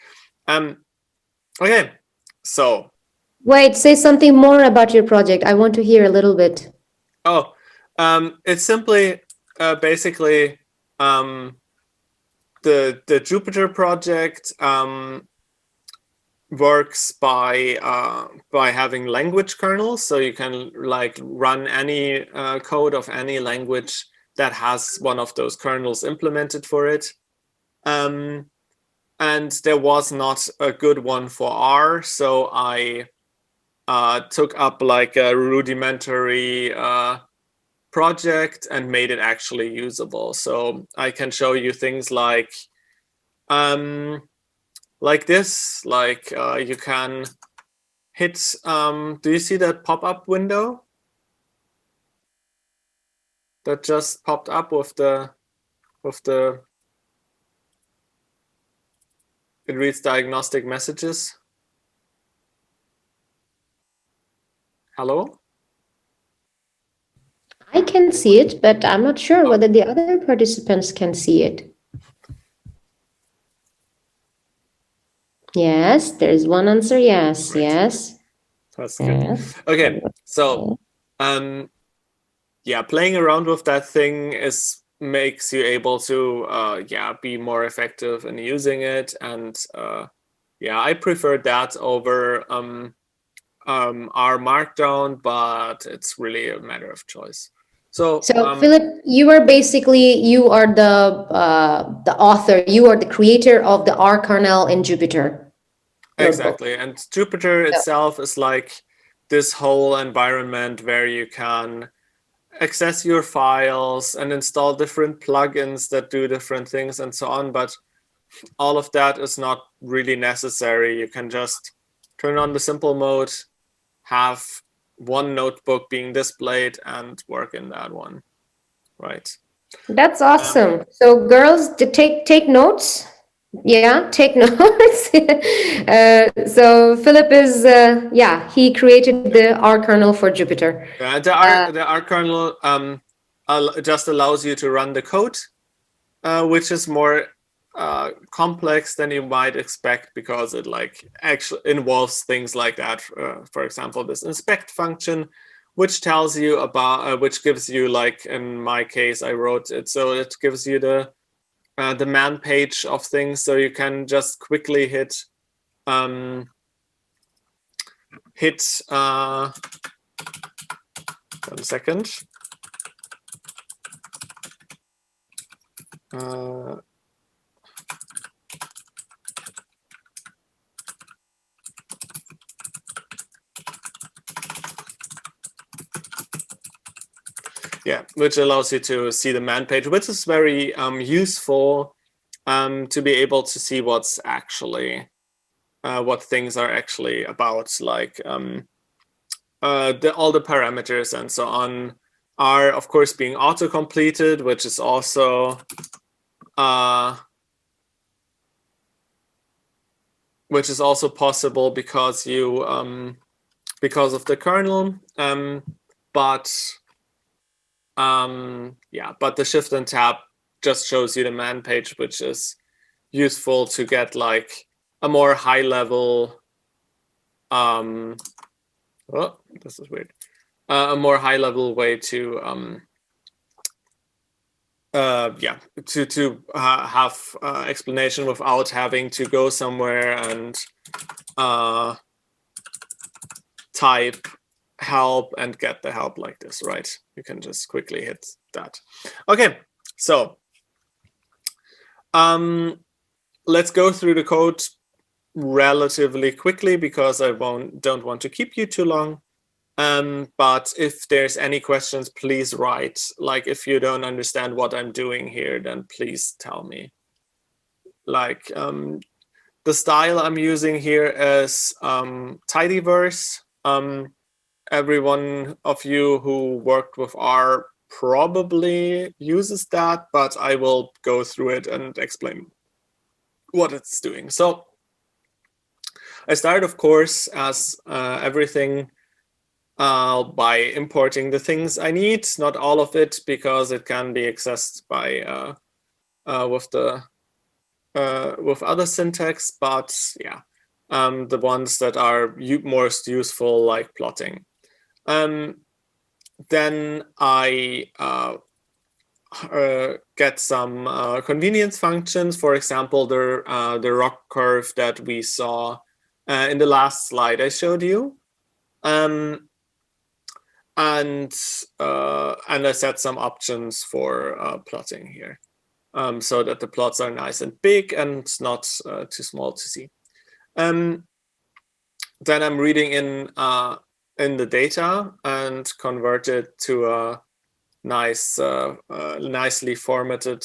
Okay, so. Wait, say something more about your project. I want to hear a little bit. Oh, it's simply basically the Jupyter project works by having language kernels, so you can like run any code of any language that has one of those kernels implemented for it. And there was not a good one for R, so I took up like a rudimentary project and made it actually usable. So I can show you things like like this. Like you can hit. Do you see that pop-up window that just popped up with the it reads diagnostic messages? Hello? I can see it, but I'm not sure whether the other participants can see it. Yes, there's one answer. Yes, Right. yes. That's Yes. good. Okay, so yeah, playing around with that thing makes you able to be more effective in using it, and yeah, I prefer that over our Markdown, but it's really a matter of choice. So Philip, you are the author. You are the creator of the R kernel in Jupyter. Exactly, and Jupyter itself is like this whole environment where you can access your files and install different plugins that do different things and so on, but all of that is not really necessary. You can just turn on the simple mode, have one notebook being displayed, and work in that one, right? That's awesome. So girls, take notes. Yeah, take notes. So Philip is he created the R kernel for Jupyter. The R kernel just allows you to run the code, which is more complex than you might expect, because it like actually involves things like that. For example, this inspect function, which tells you about, which gives you, like in my case, I wrote it, so it gives you the man page of things, so you can just quickly hit 1 second. Yeah, which allows you to see the man page, which is very useful to be able to see what's actually what things are actually about, like all the parameters and so on are of course being auto-completed, which is also possible because you because of the kernel, but the shift and tab just shows you the man page, which is useful to get like a more high level this is weird, a more high level way to have explanation without having to go somewhere and type help and get the help like this, right? You can just quickly hit that. Okay, so let's go through the code relatively quickly because I don't want to keep you too long. But if there's any questions, please write. Like if you don't understand what I'm doing here, then please tell me. Like the style I'm using here is tidyverse. Every one of you who worked with R probably uses that, but I will go through it and explain what it's doing. So I start, of course, as everything, by importing the things I need. Not all of it, because it can be accessed by with other syntax, but yeah, the ones that are most useful, like plotting. Then I get some convenience functions. For example, the rock curve that we saw in the last slide I showed you, and I set some options for plotting here, so that the plots are nice and big and not too small to see. Then I'm reading in the data and convert it to a nice, nicely formatted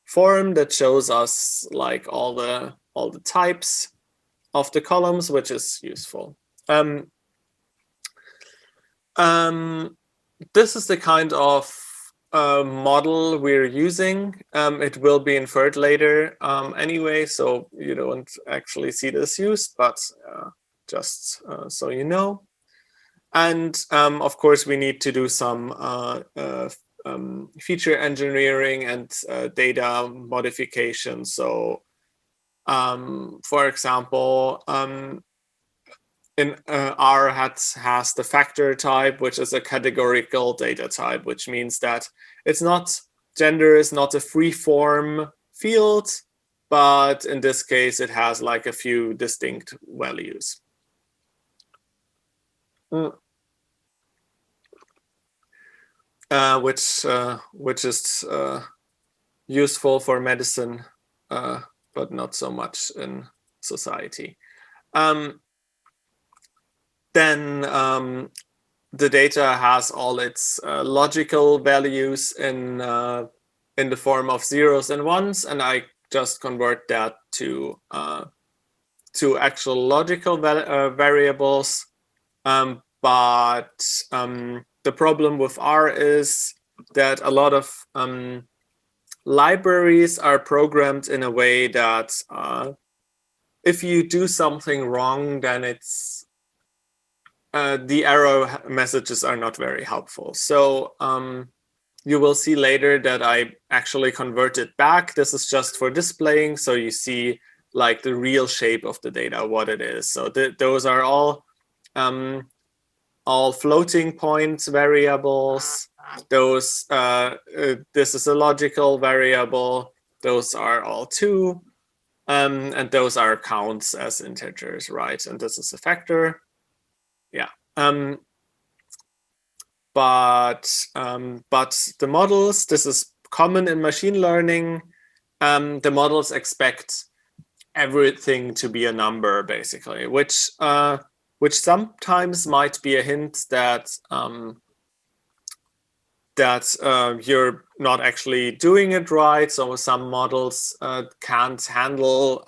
form that shows us like all the types of the columns, which is useful. This is the kind of model we're using. It will be inferred later anyway, so you don't actually see this use, but just so you know. And of course, we need to do some feature engineering and data modification. So, for example, in R has the factor type, which is a categorical data type, which means that it's not, gender is not a free form field, but in this case, it has like a few distinct values. Which is useful for medicine, but not so much in society. Then the data has all its logical values in the form of zeros and ones, and I just convert that to actual logical variables. But the problem with R is that a lot of libraries are programmed in a way that if you do something wrong, then it's the error messages are not very helpful. So you will see later that I actually converted back. This is just for displaying, so you see like the real shape of the data, what it is. So those are all floating point variables. Those this is a logical variable. Those are all 2, and those are counts as integers, right? And this is a factor. Yeah. But the models, this is common in machine learning. The models expect everything to be a number, basically, which sometimes might be a hint that you're not actually doing it right. So some models can't handle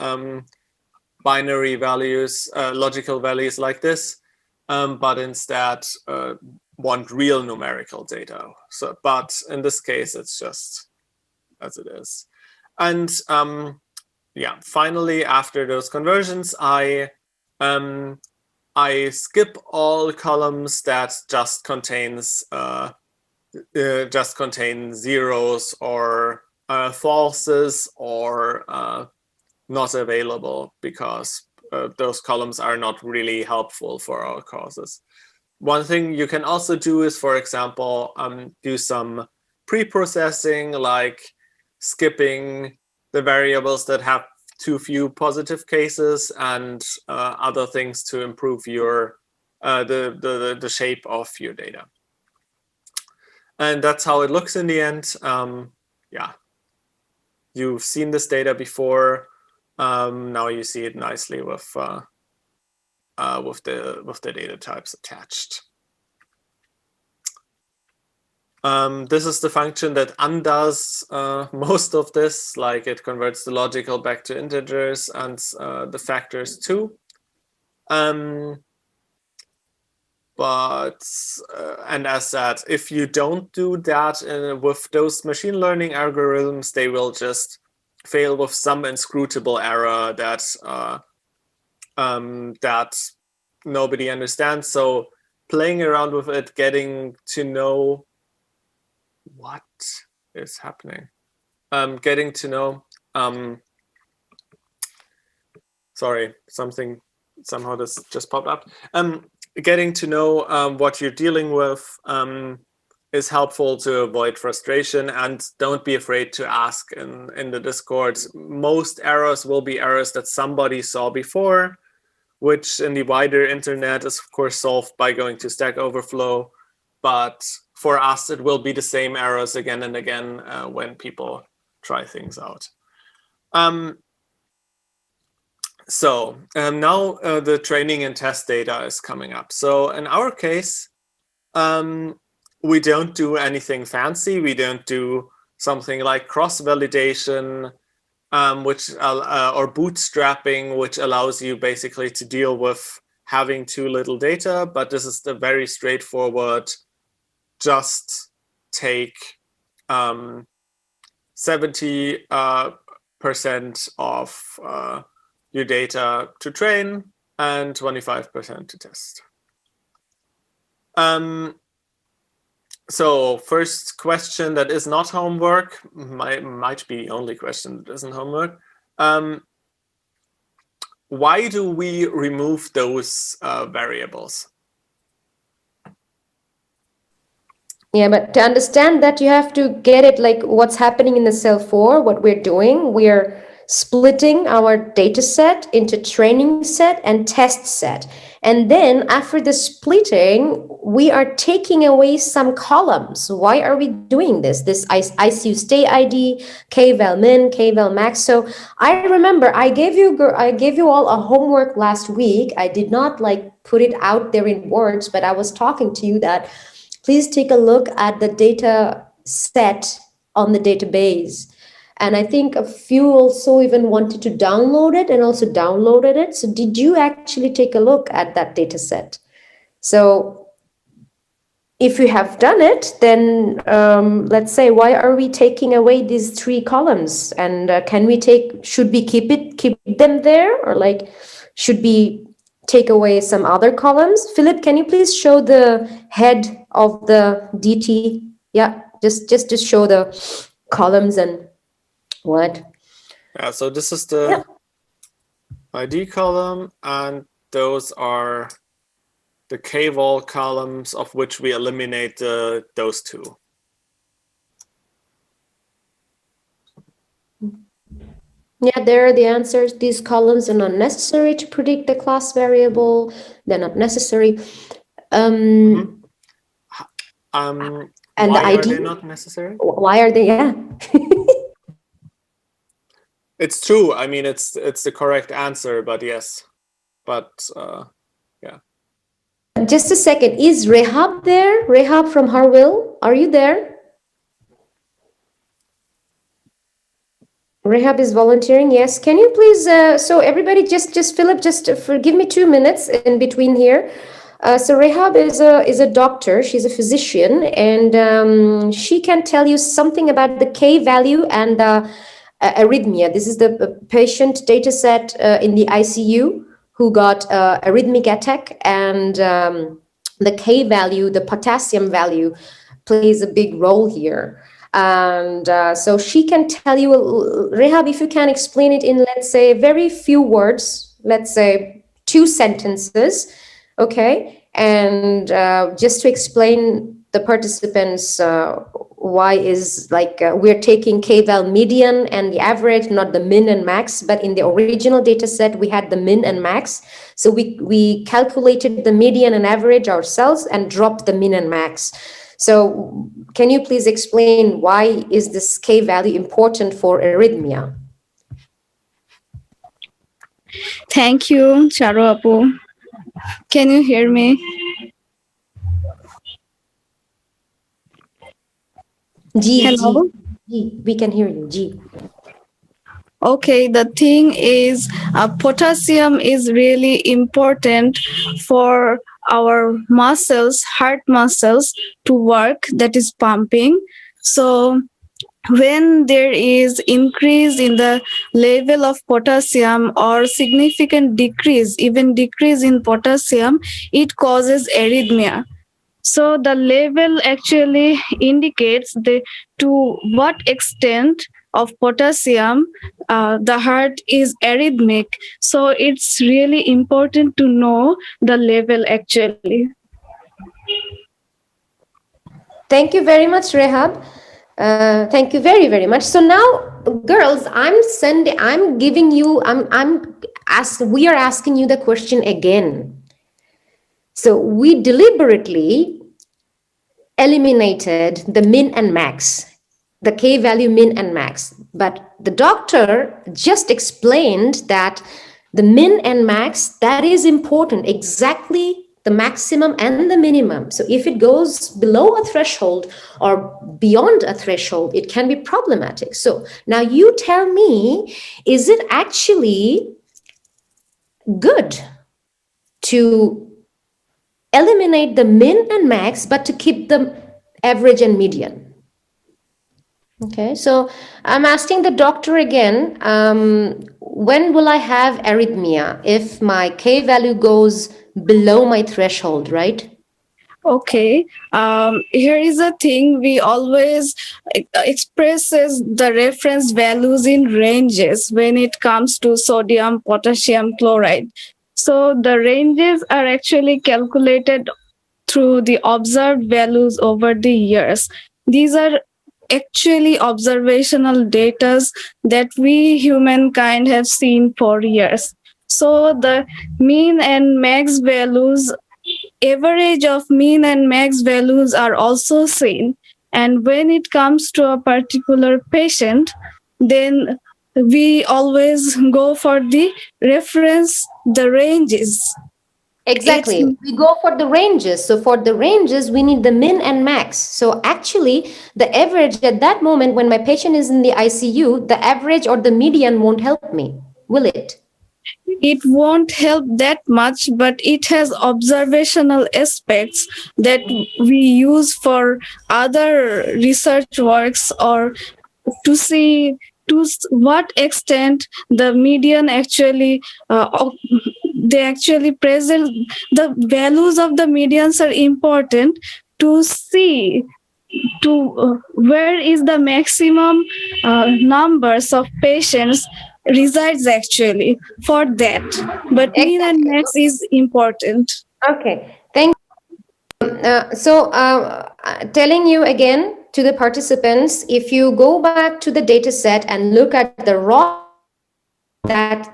binary values, logical values like this, but instead want real numerical data. So, but in this case, it's just as it is. And yeah, finally, after those conversions, I skip all columns that just contain zeros or falses or not available, because those columns are not really helpful for our causes. One thing you can also do is, for example, do some pre-processing, like skipping the variables that have too few positive cases and other things to improve your the shape of your data. And that's how it looks in the end. Yeah, you've seen this data before. Now you see it nicely with the data types attached. This is the function that undoes most of this, like it converts the logical back to integers and the factors too. But and as said, if you don't do that with those machine learning algorithms, they will just fail with some inscrutable error that that nobody understands. So playing around with it, getting to know what is happening, getting to know. Sorry, somehow this just popped up. Getting to know what you're dealing with is helpful to avoid frustration, and don't be afraid to ask in the Discord. Most errors will be errors that somebody saw before, which in the wider internet is of course solved by going to Stack Overflow. But for us, it will be the same errors again and again when people try things out. So now the training and test data is coming up. So in our case, we don't do anything fancy. We don't do something like cross-validation, which or bootstrapping, which allows you basically to deal with having too little data. But this is the very straightforward, just take 70% of your data to train and 25% to test. So first question that is not homework, might be the only question that isn't homework. Why do we remove those variables? Yeah, but to understand that, you have to get it like what's happening in the cell 4, what we're doing. We're splitting our data set into training set and test set. And then after the splitting, we are taking away some columns. Why are we doing this? This ICU stay ID, K-val min, K-val max. So I remember I gave you all a homework last week. I did not like put it out there in words, but I was talking to you that please take a look at the data set on the database. And I think a few also even wanted to download it and also downloaded it. So did you actually take a look at that data set? So if you have done it, then let's say, why are we taking away these 3 columns? And should we keep them there? Or like, should we take away some other columns? Philip, can you please show the head of the DT? Yeah, just to show the columns and what? Yeah, so this is the ID column, and those are the K-val columns, of which we eliminate those 2. Yeah, there are the answers. These columns are not necessary to predict the class variable. They're not necessary. And why the ID? are they not necessary? Why are they? Yeah. It's true. I mean, it's the correct answer, but yes. But yeah. Just a second. Is Rehab there? Rehab from HerWILL, are you there? Rehab is volunteering. Yes. Can you please? So everybody, just Philip, give me 2 minutes in between here. So Rehab is a doctor. She's a physician, and she can tell you something about the K value and the arrhythmia. This is the patient data set in the ICU who got arrhythmic attack, and the K value, the potassium value, plays a big role here. And so she can tell you, Rehab, if you can explain it in, let's say, very few words, let's say 2 sentences, okay? And just to explain the participants why is like we're taking K-val median and the average, not the min and max, but in the original data set, we had the min and max. So we calculated the median and average ourselves and dropped the min and max. So can you please explain why is this K value important for arrhythmia? Thank you, Charo Apu. Can you hear me? Hello? G, we can hear you, G. Okay, the thing is, potassium is really important for our muscles, heart muscles to work, that is pumping. So when there is increase in the level of potassium or significant decrease, even decrease in potassium, it causes arrhythmia. So the level actually indicates to what extent of potassium the heart is arrhythmic. So it's really important to know the level actually. Thank you very much, Rehab. Thank you very, very much. So now, girls, we are asking you the question again. So we deliberately eliminated the min and max, the K value min and max. But the doctor just explained that the min and max, that is important, exactly the maximum and the minimum. So if it goes below a threshold or beyond a threshold, it can be problematic. So now you tell me, is it actually good to eliminate the min and max, but to keep the average and median? Okay, so I'm asking the doctor again, when will I have arrhythmia if my K value goes below my threshold, right? Okay, here is a thing we always expresses the reference values in ranges when it comes to sodium, potassium, chloride. So the ranges are actually calculated through the observed values over the years. These are actually observational data that we humankind have seen for years. So the mean and max values, average of mean and max values are also seen. And when it comes to a particular patient, then we always go for the reference, the ranges. Exactly. It's We go for the ranges. So for the ranges, we need the min and max. So actually, the average at that moment when my patient is in the ICU, the average or the median won't help me, will it? it won't help that much, but it has observational aspects that we use for other research works, or to see what extent the median actually they actually present the values of the medians are important to see to where is the maximum numbers of patients resides actually for that, but mean and Exactly. max is important. Okay. Thank you. Telling you again to the participants, if you go back to the data set and look at the raw that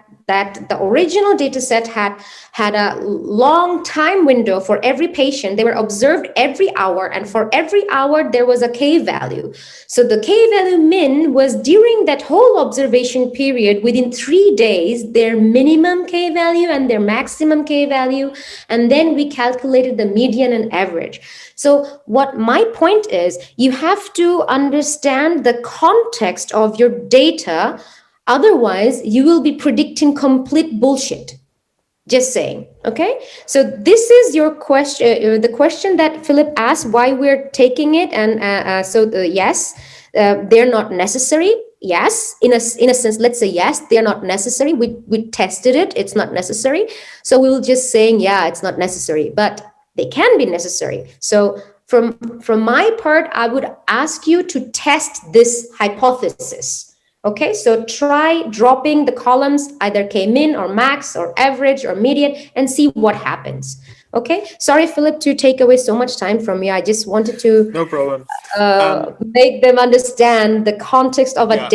the original data set had a long time window for every patient. They were observed every hour, and for every hour there was a K value. So the K value min was during that whole observation period, within 3 days, their minimum K value and their maximum K value, and then we calculated the median and average. So what my point is, you have to understand the context of your data. Otherwise, you will be predicting complete bullshit. Just saying. Okay. So this is your question, the question that Philip asked, why we're taking it. And yes, they're not necessary. Yes, in a sense, let's say yes, they're not necessary. We tested it. It's not necessary. So we will just saying, yeah, it's not necessary, but they can be necessary. So from my part, I would ask you to test this hypothesis. Okay, so try dropping the columns, either K-min or max or average or median, and see what happens. Okay, sorry, Philip, to take away so much time from you. I just wanted to No problem. make them understand the context of a Yeah.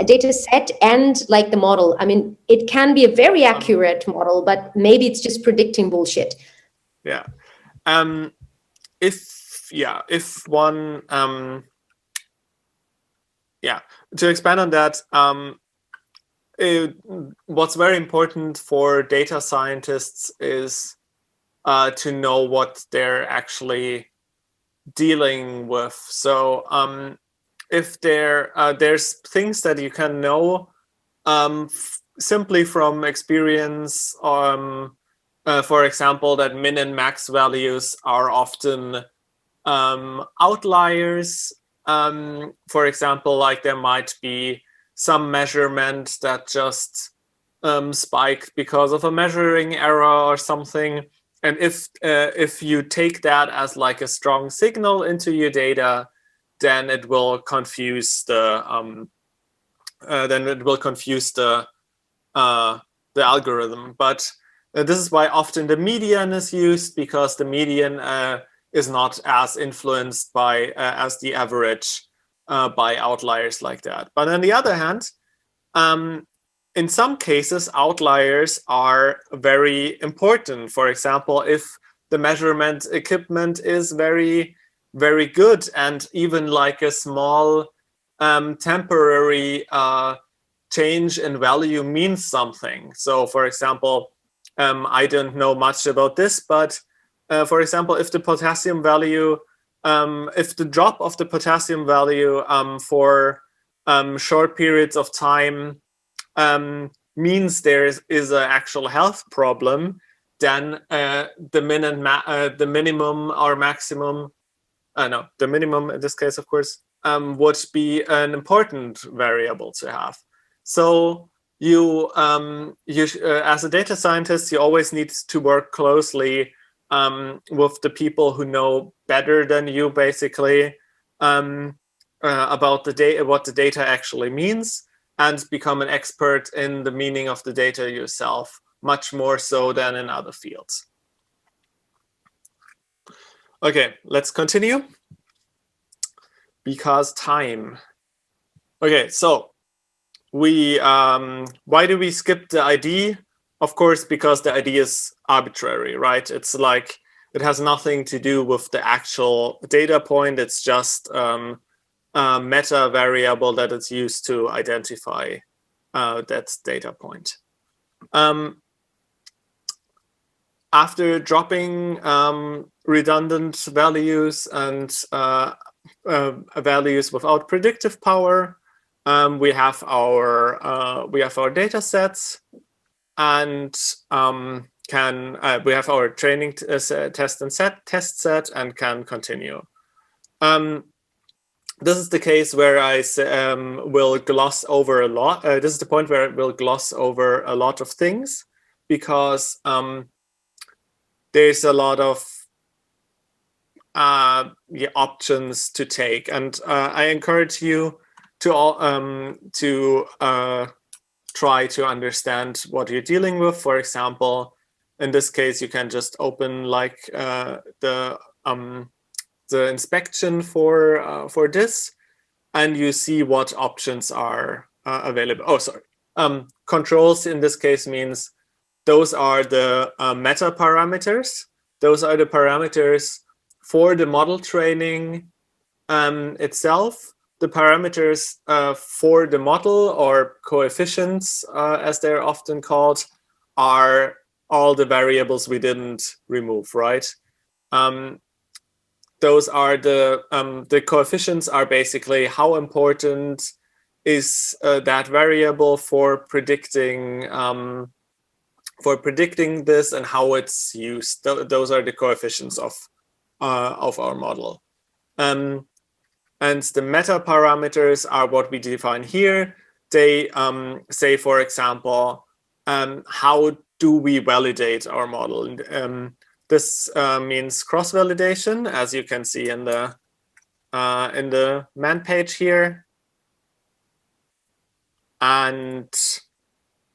data set and like the model. I mean, it can be a very accurate model, but maybe it's just predicting bullshit. Yeah. If one to expand on that, what's very important for data scientists is to know what they're actually dealing with. So if there's things that you can know simply from experience, for example, that min and max values are often outliers. For example, like there might be some measurement that just spiked because of a measuring error or something. And if you take that as like a strong signal into your data, then it will confuse the algorithm. But this is why often the median is used, because the median is not as influenced by as the average by outliers like that. But on the other hand, in some cases, outliers are very important. For example, if the measurement equipment is very, very good, and even like a small temporary change in value means something. So, for example, I don't know much about this, but for example, if the potassium value, if the drop of the potassium value for short periods of time means there is an actual health problem, then the minimum or maximum, no, the minimum in this case, of course, would be an important variable to have. So you as a data scientist, you always need to work closely with the people who know better than you, basically, about the data, what the data actually means, and become an expert in the meaning of the data yourself, much more so than in other fields. Okay, let's continue. Because time. Okay, so we why do we skip the ID? Of course, because the ID is arbitrary, right? It's like it has nothing to do with the actual data point. It's just a meta variable that is used to identify that data point. After dropping redundant values and values without predictive power, we have our data sets, and we have our training test set and can continue. This is the case where I will gloss over a lot. This is the point where I will gloss over a lot of things, because there's a lot of options to take, and I encourage you to try to understand what you're dealing with. For example, in this case, you can just open like the inspection for this, and you see what options are available. Oh, sorry. Controls in this case means those are the meta parameters. Those are the parameters for the model training itself. The parameters for the model, or coefficients as they're often called, are all the variables we didn't remove, right? Those are the coefficients are basically how important is that variable for predicting this and how it's used. Those are the coefficients of our model. And the meta parameters are what we define here. They say, for example, how do we validate our model? This means cross-validation, as you can see in the man page here. And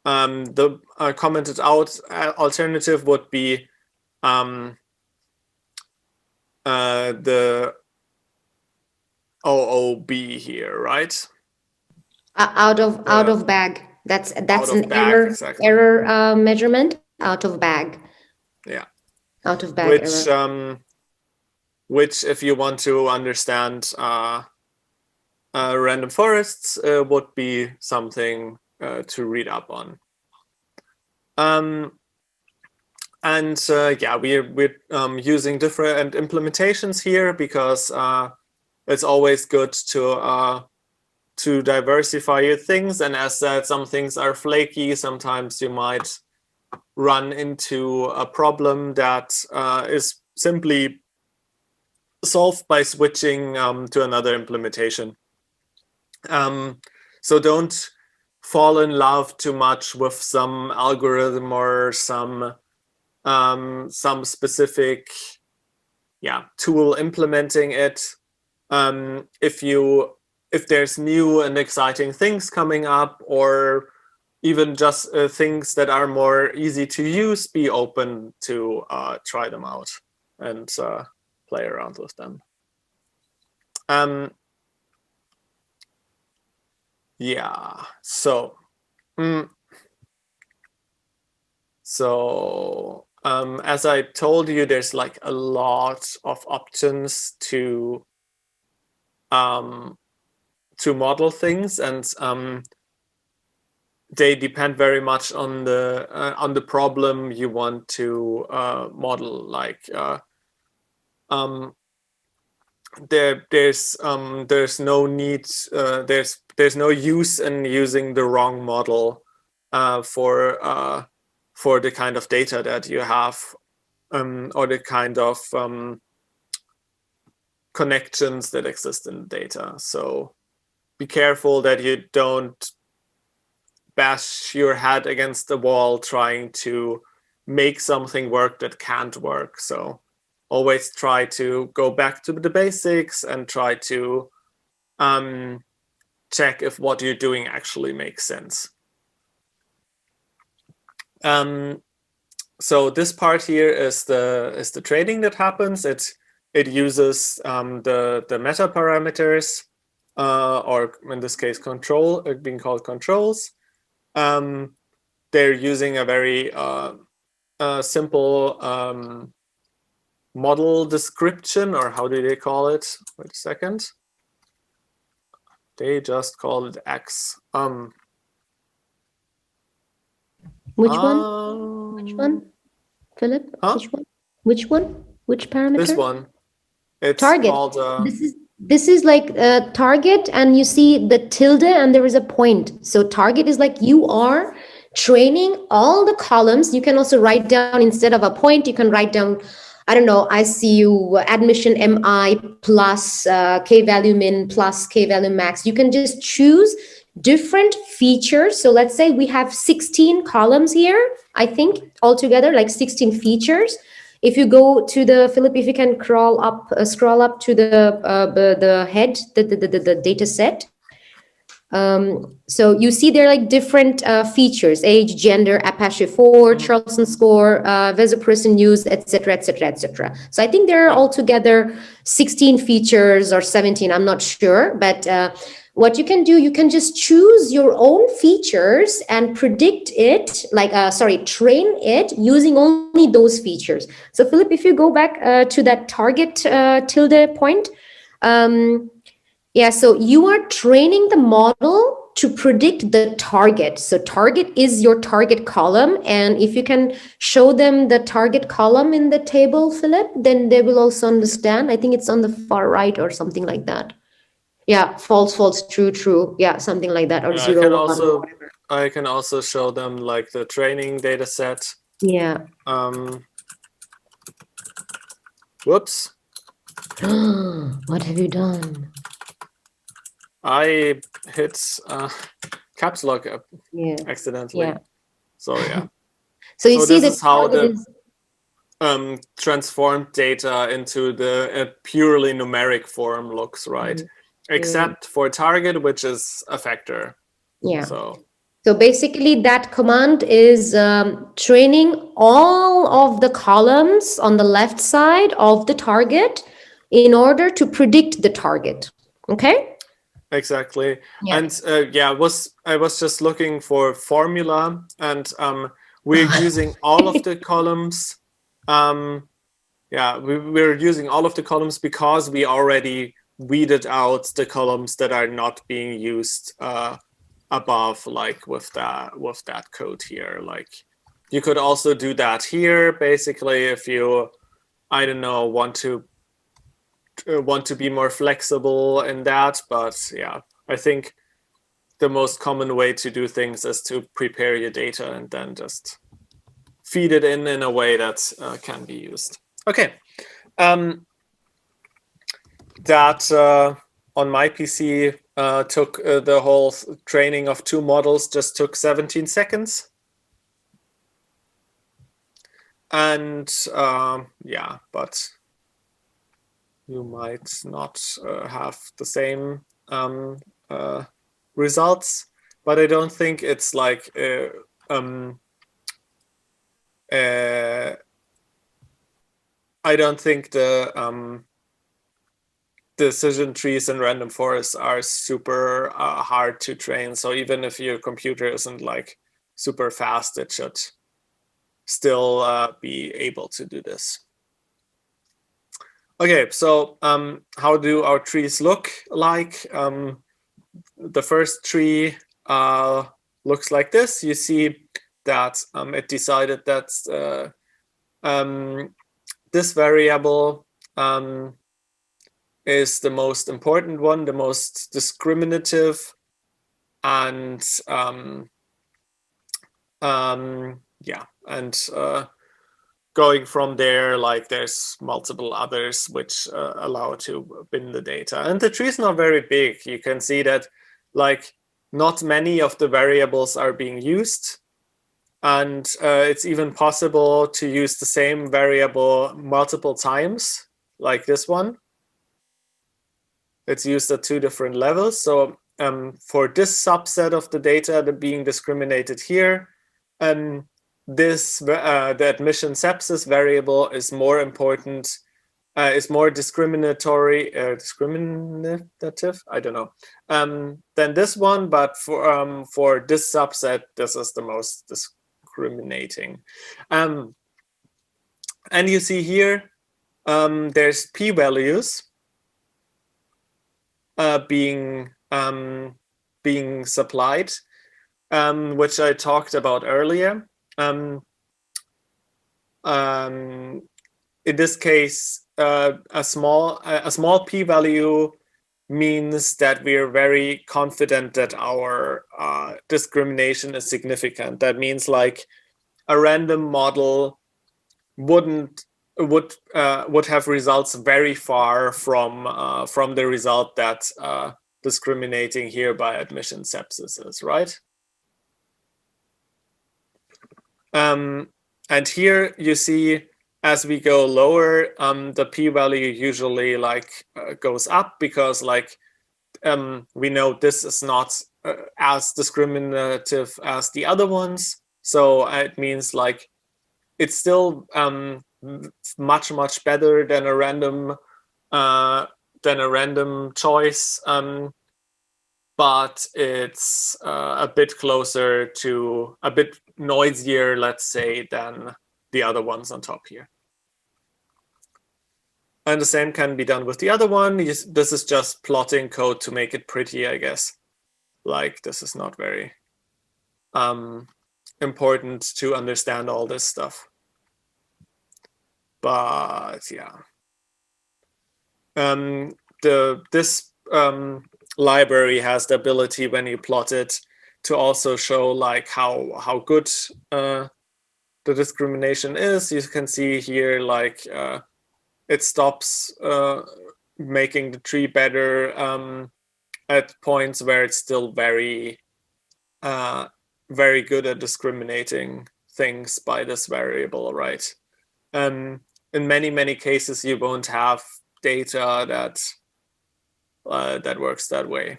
the commented out alternative would be the OOB here, right? Out of bag. That's an bag, error, exactly. error measurement. Out of bag. Yeah. Out of bag error. Which, if you want to understand random forests, would be something to read up on. Yeah, we're using different implementations here, because it's always good to diversify your things. And as said, some things are flaky. Sometimes you might run into a problem that is simply solved by switching to another implementation. So don't fall in love too much with some algorithm or some specific tool implementing it. If there's new and exciting things coming up, or even just things that are more easy to use, be open to try them out and play around with them. Yeah, so as I told you, there's like a lot of options to model things, and they depend very much on the problem you want to model. Like there's no need, there's no use in using the wrong model for the kind of data that you have, or the kind of connections that exist in the data. So be careful that you don't bash your head against the wall trying to make something work that can't work. So always try to go back to the basics and try to check if what you're doing actually makes sense. So this part here is the training that happens. It uses the meta parameters, or in this case being called controls. They're using a very simple model description, or how do they call it? Wait a second. They just call it X. Which one? Which one? Philip? Huh? Which one? Which one? Which parameter? This one. It's target. Called, this is like a target, and you see the tilde and there is a point. So target is like you are training all the columns. You can also write down, instead of a point, you can write down, I don't know, ICU admission MI plus k-value min plus k-value max. You can just choose different features. So let's say we have 16 columns here, I think altogether, like 16 features. If you go to the, Philip, if you can scroll up to the head, the data set. So you see there are like different features: age, gender, Apache 4, Charleston score, vasopressin use, etc., etc., etc. So I think there are altogether 16 features or 17. I'm not sure, but what you can do, you can just choose your own features and predict it, like train it using only those features. So Philip, if you go back to that target tilde point. Yeah, so you are training the model to predict the target. So target is your target column. And if you can show them the target column in the table, Philip, then they will also understand. I think it's on the far right or something like that. Yeah, false, false, true, true. Yeah, something like that. Or Yeah, 0, 1, whatever. I can also show them like the training data set. Yeah. Whoops. What have you done? I hit caps lock accidentally. Yeah. So yeah. So you see this is how the transformed data into the purely numeric form looks, right? Except for target, which is a factor. Yeah. So basically that command is training all of the columns on the left side of the target in order to predict the target. Okay? Exactly. Yeah. And I was just looking for formula, and we're using all of the columns. We're using all of the columns because we already weeded out the columns that are not being used above, like with that code here. Like you could also do that here, basically, if you, I don't know, want to be more flexible in that. But yeah, I think the most common way to do things is to prepare your data and then just feed it in a way that can be used. Okay. That on my PC took the whole training of 2 models just took 17 seconds. And but you might not have the same results, but I don't think it's like I don't think the decision trees in random forests are super hard to train. So even if your computer isn't like super fast, it should still be able to do this. Okay, so how do our trees look like? The first tree looks like this. You see that it decided that this variable is the most important one, the most discriminative, and going from there, like there's multiple others which allow to bin the data. And the tree is not very big. You can see that like not many of the variables are being used. And it's even possible to use the same variable multiple times, like this one. It's used at 2 different levels. So for this subset of the data that being discriminated here, the admission sepsis variable is more important, is more discriminative, I don't know, than this one. But for this subset, this is the most discriminating. And you see here, there's p-values being supplied, which I talked about earlier. In this case, a small p-value means that we are very confident that our discrimination is significant. That means like a random model would have results very far from the result that discriminating here by admission sepsis is, right? And here you see, as we go lower, the p-value usually like goes up, because like we know this is not as discriminative as the other ones. So it means like it's still much better than a random choice, but it's a bit closer to, a bit noisier, let's say, than the other ones on top here. And the same can be done with the other one. This is just plotting code to make it pretty, I guess. Like, this is not very important to understand all this stuff. But yeah, this library has the ability, when you plot it, to also show like how good the discrimination is. You can see here like it stops making the tree better at points where it's still very good at discriminating things by this variable, right? In many cases, you won't have data that works that way.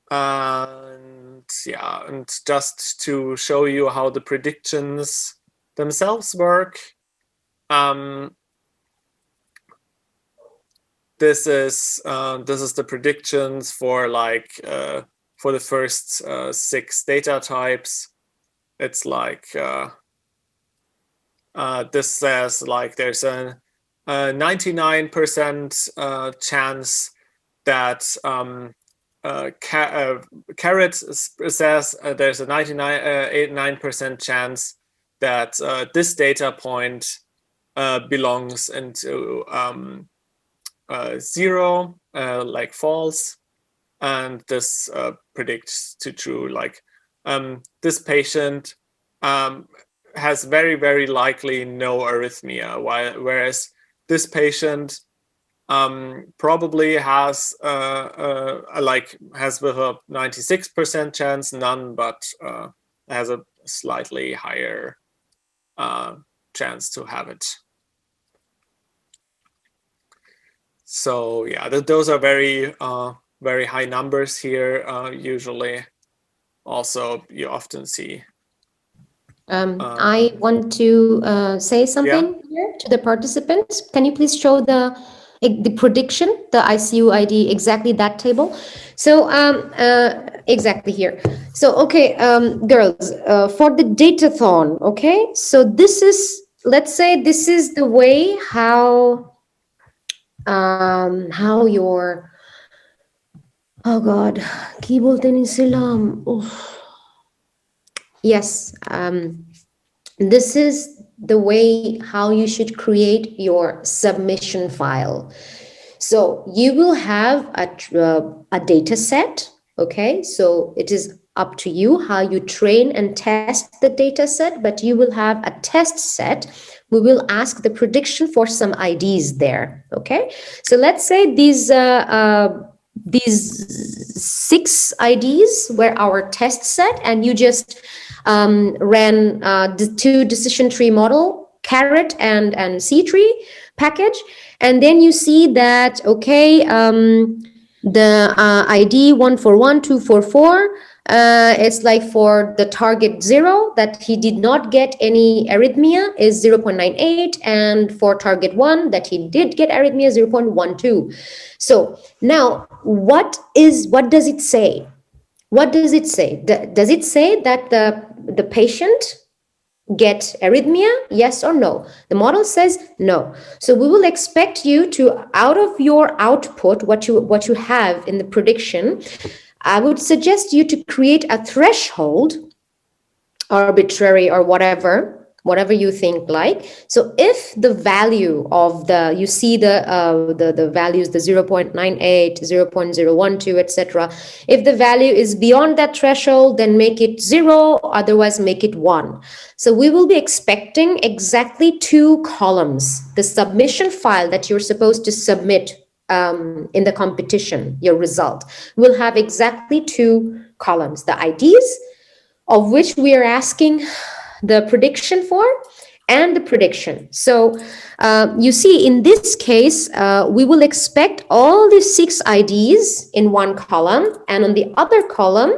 And yeah, and just to show you how the predictions themselves work, this is the predictions for like for the first 6 data types. It's like this says like there's a 99% chance that carrot says there's a 99% chance that this data point belongs into 0, like false, and this predicts to true, like this patient has very likely no arrhythmia, whereas this patient probably has has with a 96% chance none, but has a slightly higher chance to have it. So yeah, those are very high numbers here. Usually, also you often see. I want to say something here to the participants. Can you please show the prediction, the ICU ID, exactly that table? So exactly here. So okay, girls, for the Datathon, okay. So this is, let's say, this is the way how your, oh God, কি বলতে নিছিলাম? Yes, this is the way how you should create your submission file. So you will have a data set, okay? So it is up to you how you train and test the data set, but you will have a test set. We will ask the prediction for some IDs there, okay? So let's say these 6 IDs were our test set, and you just ran the 2 decision tree model, carrot and C tree package, and then you see that, okay, the ID 141244, it's like for the target 0 that he did not get any arrhythmia is 0.98, and for target 1 that he did get arrhythmia 0.12. So now what does it say? What does it say? Does it say that the patient get arrhythmia, yes or no? The model says no. So we will expect you to, out of your output, what you have in the prediction, I would suggest you to create a threshold, arbitrary or whatever you think like. So if the value of you see the values, the 0.98, 0.012, etc. If the value is beyond that threshold, then make it 0, otherwise make it 1. So we will be expecting exactly 2 columns. The submission file that you're supposed to submit in the competition, your result, will have exactly 2 columns, the IDs, of which we are asking the prediction for, and the prediction. So you see, in this case, we will expect all the 6 IDs in one column, and on the other column,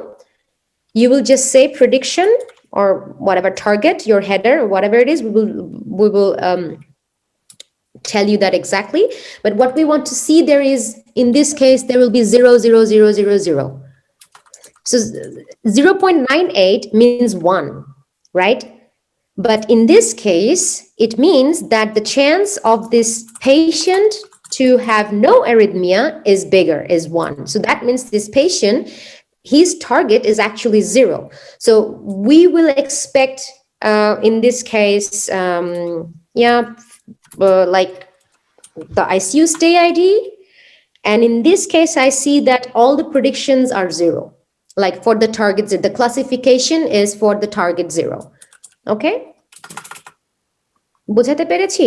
you will just say prediction or whatever target, your header, or whatever it is, we will tell you that exactly. But what we want to see there is, in this case, there will be 0, 0, 0, 0, 0. So 0.98 means 1, right? But in this case, it means that the chance of this patient to have no arrhythmia is bigger, is 1. So that means this patient, his target is actually 0. So we will expect, in this case, like the ICU stay ID. And in this case, I see that all the predictions are 0. Like for the target, the classification is for the target 0. Okay? বুঝাতে পেরেছি?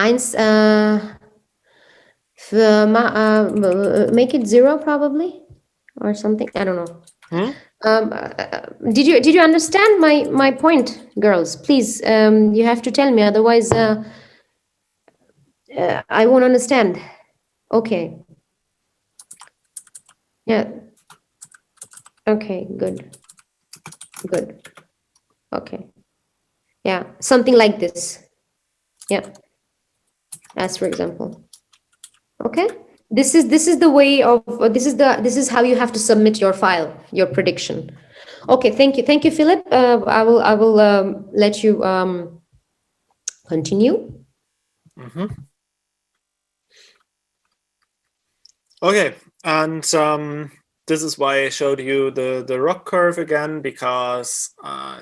Eins, make it 0 probably, or something. I don't know. Did you understand my point, girls? Please, you have to tell me, otherwise I won't understand. Okay. Yeah. Okay, good. Okay. Yeah, something like this. Yeah. As for example. Okay. This is the way of, this is how you have to submit your file, your prediction. Okay, thank you, Philip. I will let you continue. Okay, and this is why I showed you the ROC curve again, because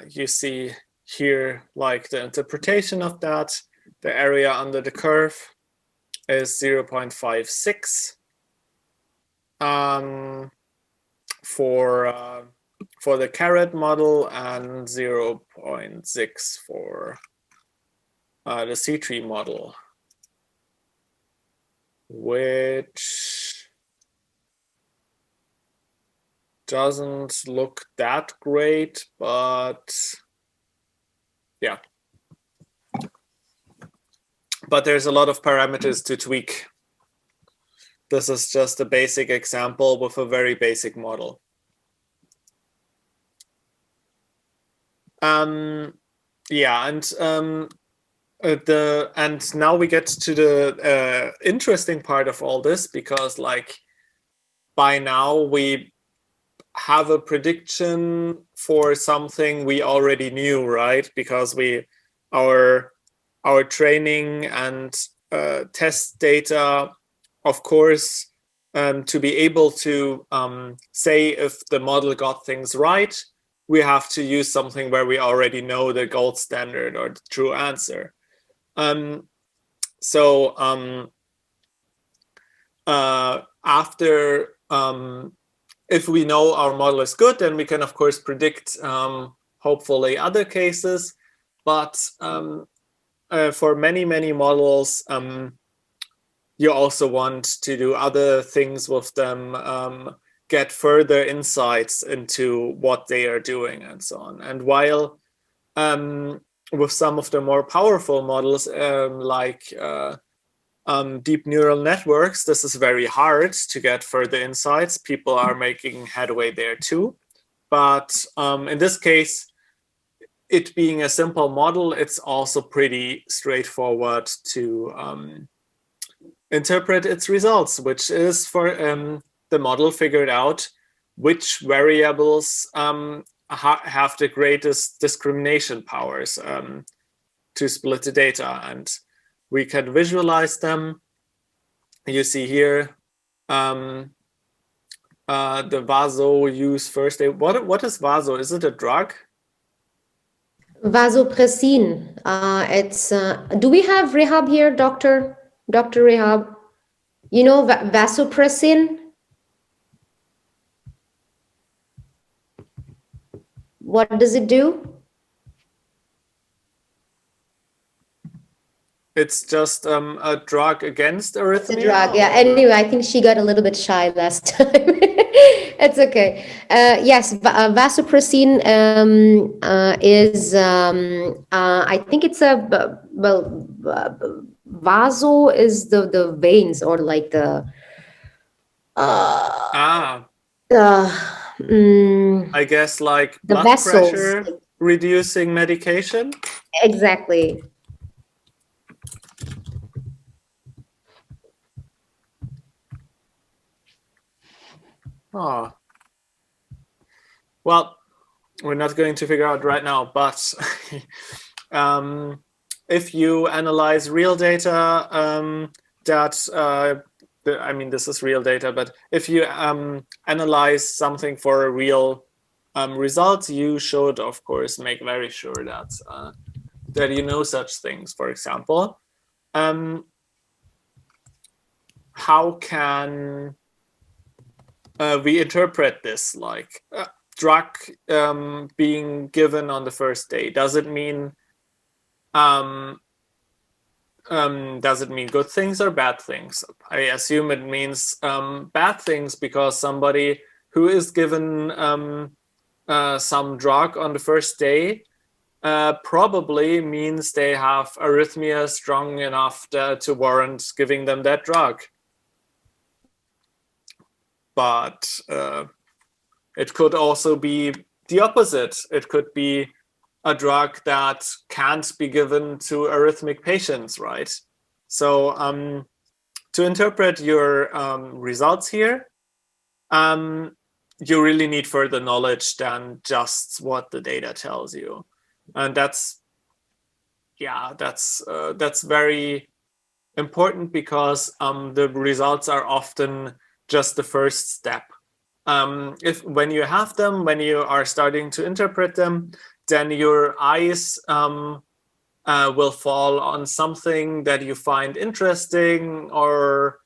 you see here, like, the interpretation of that, the area under the curve is 0.56 for the carrot model, and 0.6 for the C-tree model, which doesn't look that great, but yeah. But there's a lot of parameters to tweak. This is just a basic example with a very basic model. Yeah, and now we get to the interesting part of all this, because like by now we have a prediction for something we already knew, right? Because our training and test data, of course, to be able to say if the model got things right, we have to use something where we already know the gold standard or the true answer. After, if we know our model is good, then we can of course predict hopefully other cases. But for many models, you also want to do other things with them, get further insights into what they are doing and so on. And while with some of the more powerful models, like deep neural networks, this is very hard to get further insights. People are making headway there too. But in this case, it being a simple model, it's also pretty straightforward to interpret its results, which is for the model figured out which variables have the greatest discrimination powers to split the data. And we can visualize them. You see here the vaso use first aid. What is vaso? Is it a drug? Vasopressin. It's. Do we have Rehab here, Dr. Rehab? You know vasopressin? What does it do? It's just a drug against arrhythmia. It's a drug, yeah. Anyway, I think she got a little bit shy last time. It's okay. Yes, vasopressin is. I think it's a vaso is the veins or like the. I guess like the blood vessels. pressure reducing medication. Exactly. Oh. Well, we're not going to figure out right now, but if you analyze real data I mean, this is real data, but if you analyze something for a real result, you should, of course, make very sure that that you know such things. For example, how can we interpret this, like drug being given on the first day? Does it mean good things or bad things? I assume it means bad things, because somebody who is given some drug on the first day probably means they have arrhythmia strong enough to warrant giving them that drug. But it could also be the opposite. It could be a drug that can't be given to arrhythmic patients, right? So to interpret your results here, you really need further knowledge than just what the data tells you. And that's very important, because the results are often just the first step. When you have them, when you are starting to interpret them, then your eyes will fall on something that you find interesting or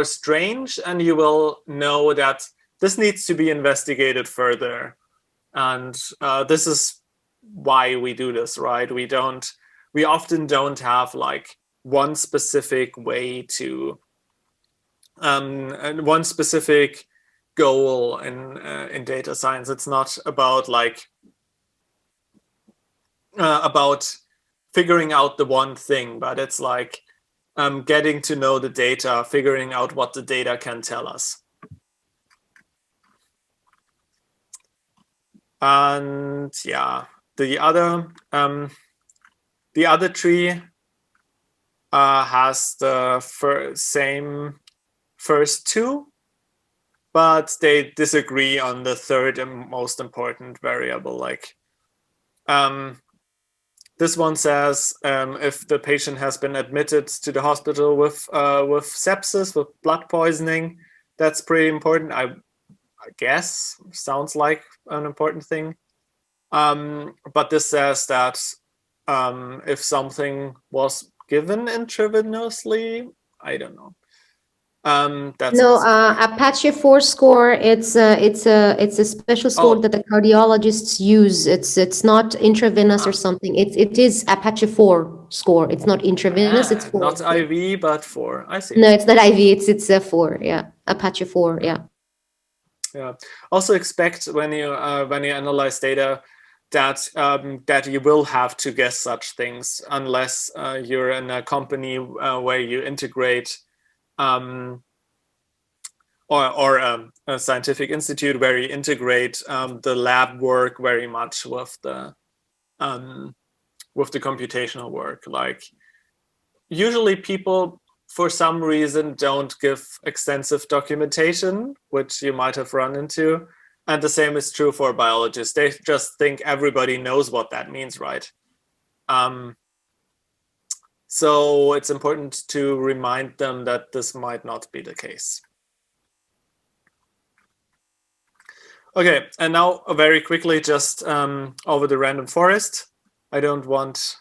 strange, and you will know that this needs to be investigated further. And this is why we do this, right? We often don't have like one specific way to and one specific goal in data science. It's not about like about figuring out the one thing, but it's like getting to know the data, figuring out what the data can tell us. And yeah, the other tree has the same first two, but they disagree on the third and most important variable. Like the This one says if the patient has been admitted to the hospital with sepsis, with blood poisoning, that's pretty important. I guess sounds like an important thing. But this says that if something was given intravenously, I don't know. That's no, Apache 4 score. It's a special score that the cardiologists use. It's not intravenous or something. It is Apache 4 score. It's not intravenous. It's 4. Not IV, but 4. I see. No, it's not IV. It's a 4. Yeah, Apache 4. Yeah. Yeah. Also expect when you analyze data that that you will have to guess such things unless you're in a company where you integrate. Or a scientific institute where you integrate the lab work very much with the computational work. Like usually people, for some reason, don't give extensive documentation, which you might have run into. And the same is true for biologists. They just think everybody knows what that means, right? So it's important to remind them that this might not be the case. Okay, and now very quickly, just over the random forest. I don't want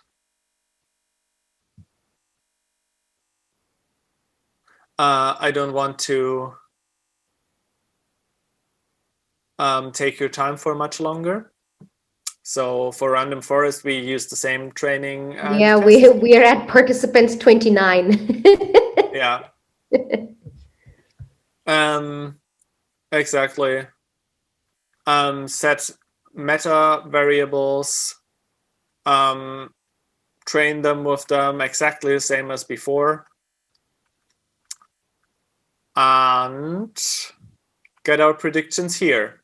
to take your time for much longer. So for random forest, we use the same training. Yeah, we are at participants 29. Yeah. Exactly. Set meta variables, train them with them exactly the same as before, and get our predictions here,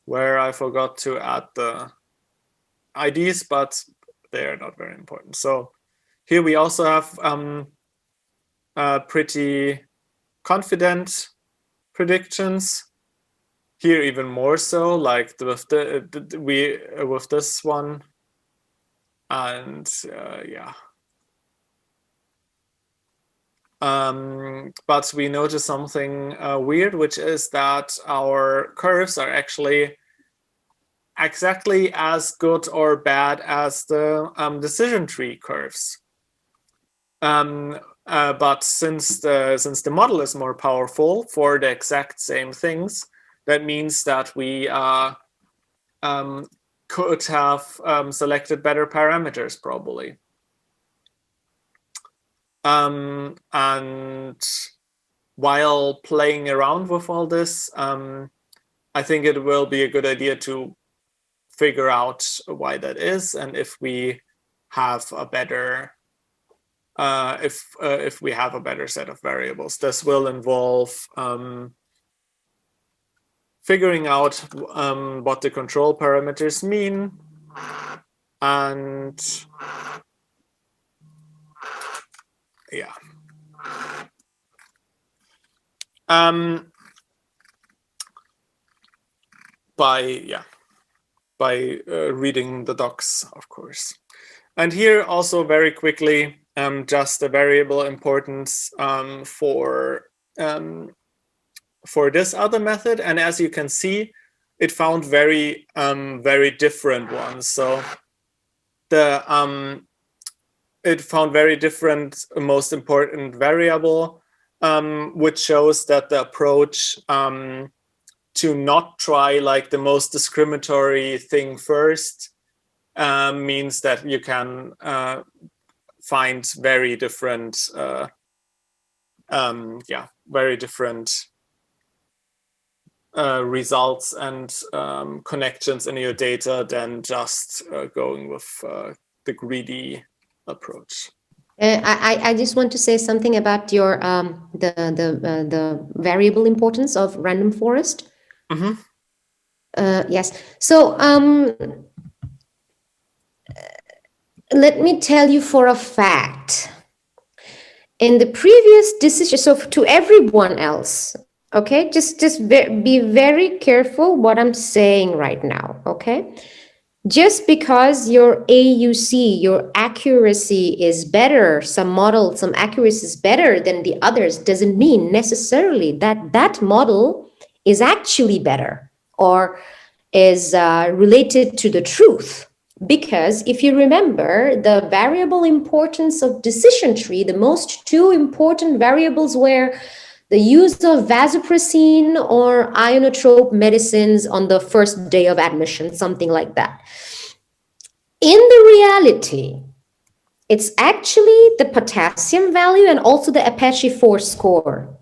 where I forgot to add the IDs, but they are not very important. So here we also have pretty confident predictions. Here even more so, like with this one, and yeah. But we notice something weird, which is that our curves are actually exactly as good or bad as the decision tree curves. But since the model is more powerful for the exact same things, that means that we could have selected better parameters probably. And while playing around with all this, I think it will be a good idea to figure out why that is, and if we have a better if we have a better set of variables. This will involve figuring out what the control parameters mean, and yeah. By reading the docs, of course. And here also very quickly, just a variable importance for this other method. And as you can see, it found very different ones. So it found very different most important variable, which shows that the approach to not try like the most discriminatory thing first means that you can find very different results and connections in your data than just going with the greedy approach. I just want to say something about your the variable importance of random forest. Mm-hmm. Yes. So let me tell you for a fact. In the previous decision, so to everyone else, okay, just be very careful what I'm saying right now, okay? Just because your AUC, your accuracy is better, some model, some accuracy is better than the others, doesn't mean necessarily that that model is actually better or is related to the truth. Because if you remember, the variable importance of decision tree, the most two important variables were the use of vasopressin or ionotrope medicines on the first day of admission, something like that. In the reality, it's actually the potassium value and also the Apache 4 score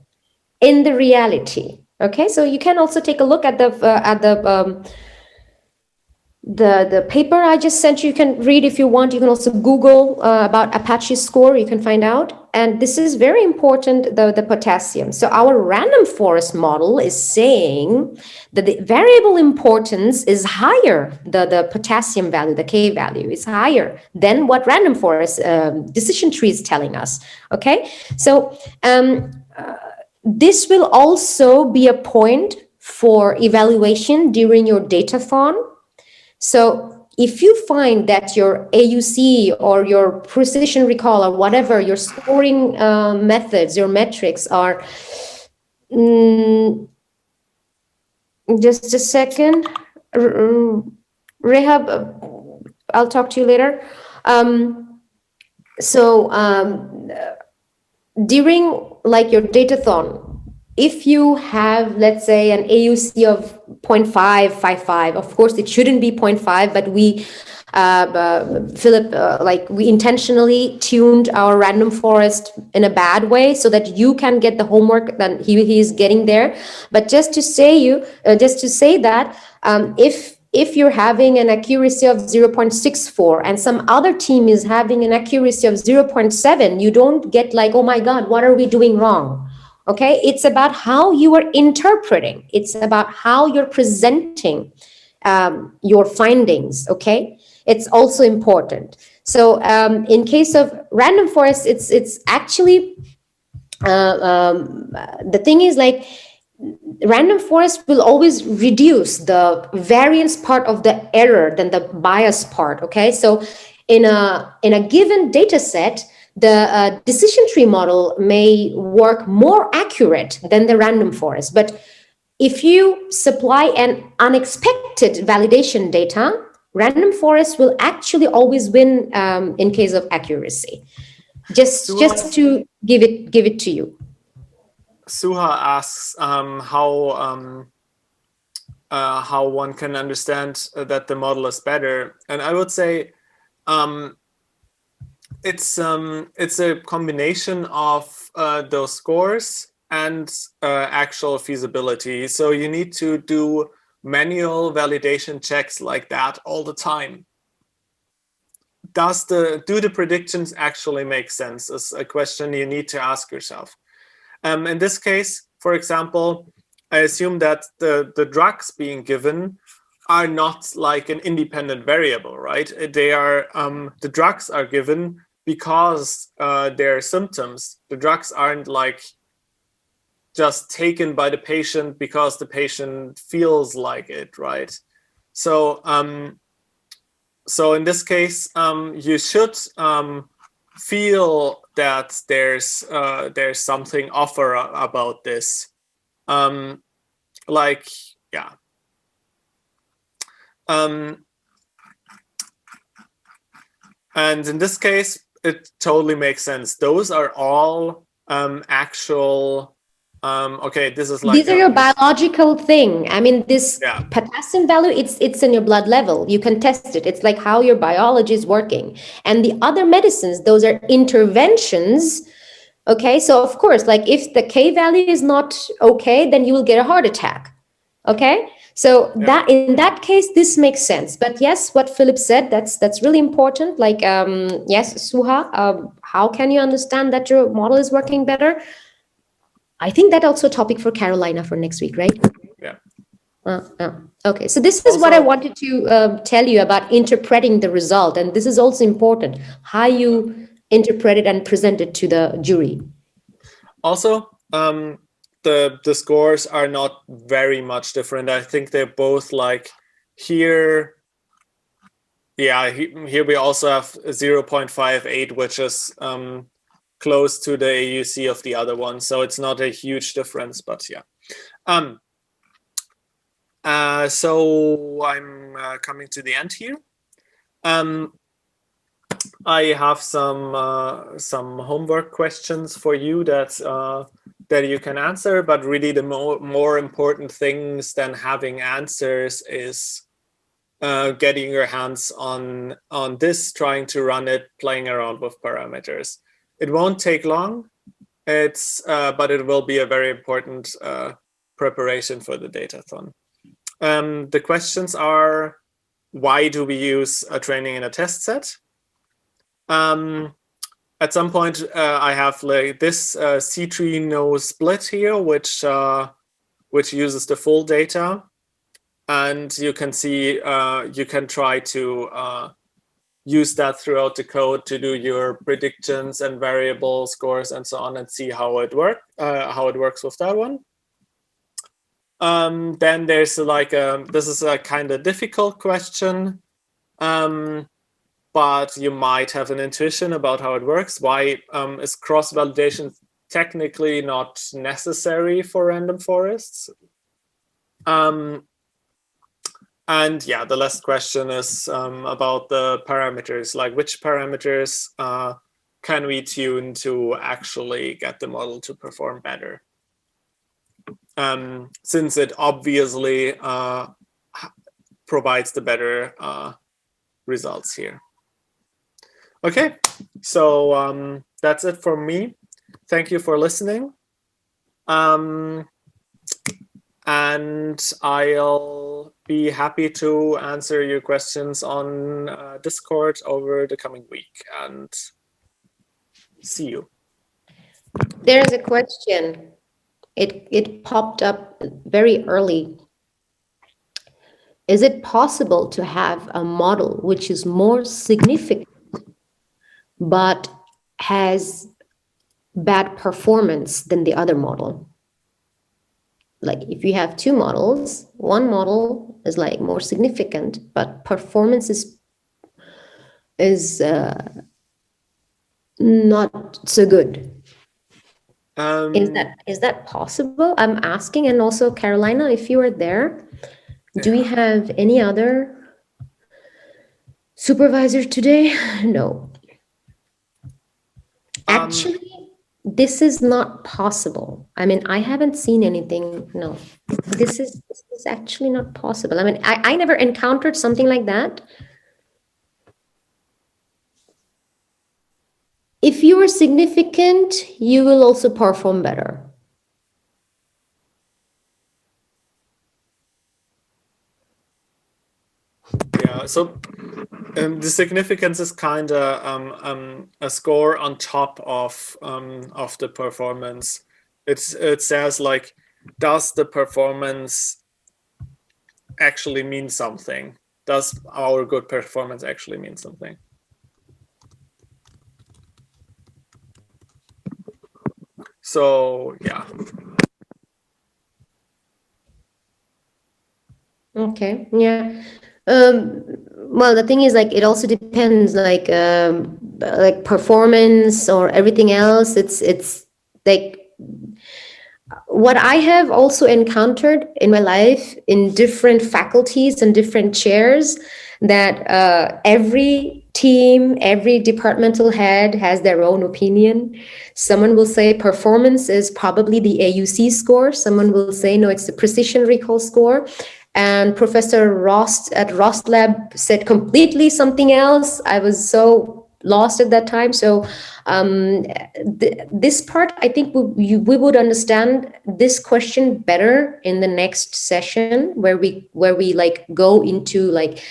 in the reality. Okay, so you can also take a look at the paper I just sent you. You can read if you want. You can also Google about Apache score. You can find out. And this is very important, the potassium. So our random forest model is saying that the variable importance is higher. The potassium value, the K value is higher than what random forest decision tree is telling us. Okay, so this will also be a point for evaluation during your datathon. So if you find that your AUC or your precision recall or whatever, your scoring methods, your metrics are, just a second, Rehab, I'll talk to you later. During like your datathon, if you have, let's say, an AUC of 0.555, of course it shouldn't be 0.5, but we Philip, like we intentionally tuned our random forest in a bad way so that you can get the homework that he is getting there. But just to say that if you're having an accuracy of 0.64 and some other team is having an accuracy of 0.7, you don't get like, oh my God, what are we doing wrong? Okay, it's about how you are interpreting. It's about how you're presenting your findings. Okay, it's also important. So in case of random forest, it's actually the thing is like random forest will always reduce the variance part of the error than the bias part. Okay, so in a given data set, the decision tree model may work more accurate than the random forest. But if you supply an unexpected validation data, random forest will actually always win in case of accuracy. Just to give it to you. Suha asks how one can understand that the model is better, and I would say it's a combination of those scores and actual feasibility. So you need to do manual validation checks like that all the time. Do the predictions actually make sense? Is a question you need to ask yourself. In this case, for example, I assume that the drugs being given are not like an independent variable, right? They are the drugs are given because their symptoms. The drugs aren't like just taken by the patient because the patient feels like it, right? So so in this case, you should feel that there's something off about this, like yeah. And in this case, it totally makes sense. Those are all actual. Okay, this is like these are your biological thing. I mean, this potassium value, it's in your blood level. You can test it. It's like how your biology is working. And the other medicines, those are interventions. Okay, so of course, like if the K value is not okay, then you will get a heart attack. Okay, so that in that case, this makes sense. But yes, what Philip said, that's really important. Like yes, Suha, how can you understand that your model is working better? I think that's also a topic for Carolina for next week, right? Yeah. Okay, so this is what I wanted to tell you about interpreting the result. And this is also important, how you interpret it and present it to the jury. Also, the scores are not very much different. I think they're both like here, Yeah, here we also have 0.58, which is close to the AUC of the other one. So it's not a huge difference, but yeah. So I'm coming to the end here. I have some homework questions for you that you can answer, but really the more important things than having answers is getting your hands on this, trying to run it, playing around with parameters. It won't take long. But it will be a very important preparation for the Datathon. The questions are: why do we use a training and a test set? At some point, I have like this C-tree no split here, which uses the full data, and you can see you can try to use that throughout the code to do your predictions and variable scores and so on, and see how it works with that one. Then there's like this is a kind of difficult question, but you might have an intuition about how it works. Why is cross-validation technically not necessary for random forests? And yeah, the last question is about the parameters, like which parameters can we tune to actually get the model to perform better? Since it obviously provides the better results here. Okay, so that's it from me. Thank you for listening. And I'll be happy to answer your questions on Discord over the coming week, and see you. There's a question. It popped up very early. Is it possible to have a model which is more significant but has bad performance than the other model? Like if you have two models, one model is like more significant, but performance is not so good. Is that possible? I'm asking, and also Carolina, if you are there, do we have any other supervisors today? No. Actually, this is not possible. I mean, I haven't seen anything. No, this is actually not possible. I mean, I never encountered something like that. If you are significant, you will also perform better. Yeah, so the significance is kind of a score on top of the performance. It says like, does the performance actually mean something? Does our good performance actually mean something? So yeah. Okay. Yeah. Well, the thing is, like, it also depends, like performance or everything else. It's like what I have also encountered in my life in different faculties and different chairs, that every team, every departmental head has their own opinion. Someone will say performance is probably the AUC score. Someone will say, no, it's the precision recall score. And Professor Rost at Rost Lab said completely something else. I was so lost at that time. So this part, I think we would understand this question better in the next session, where we like go into like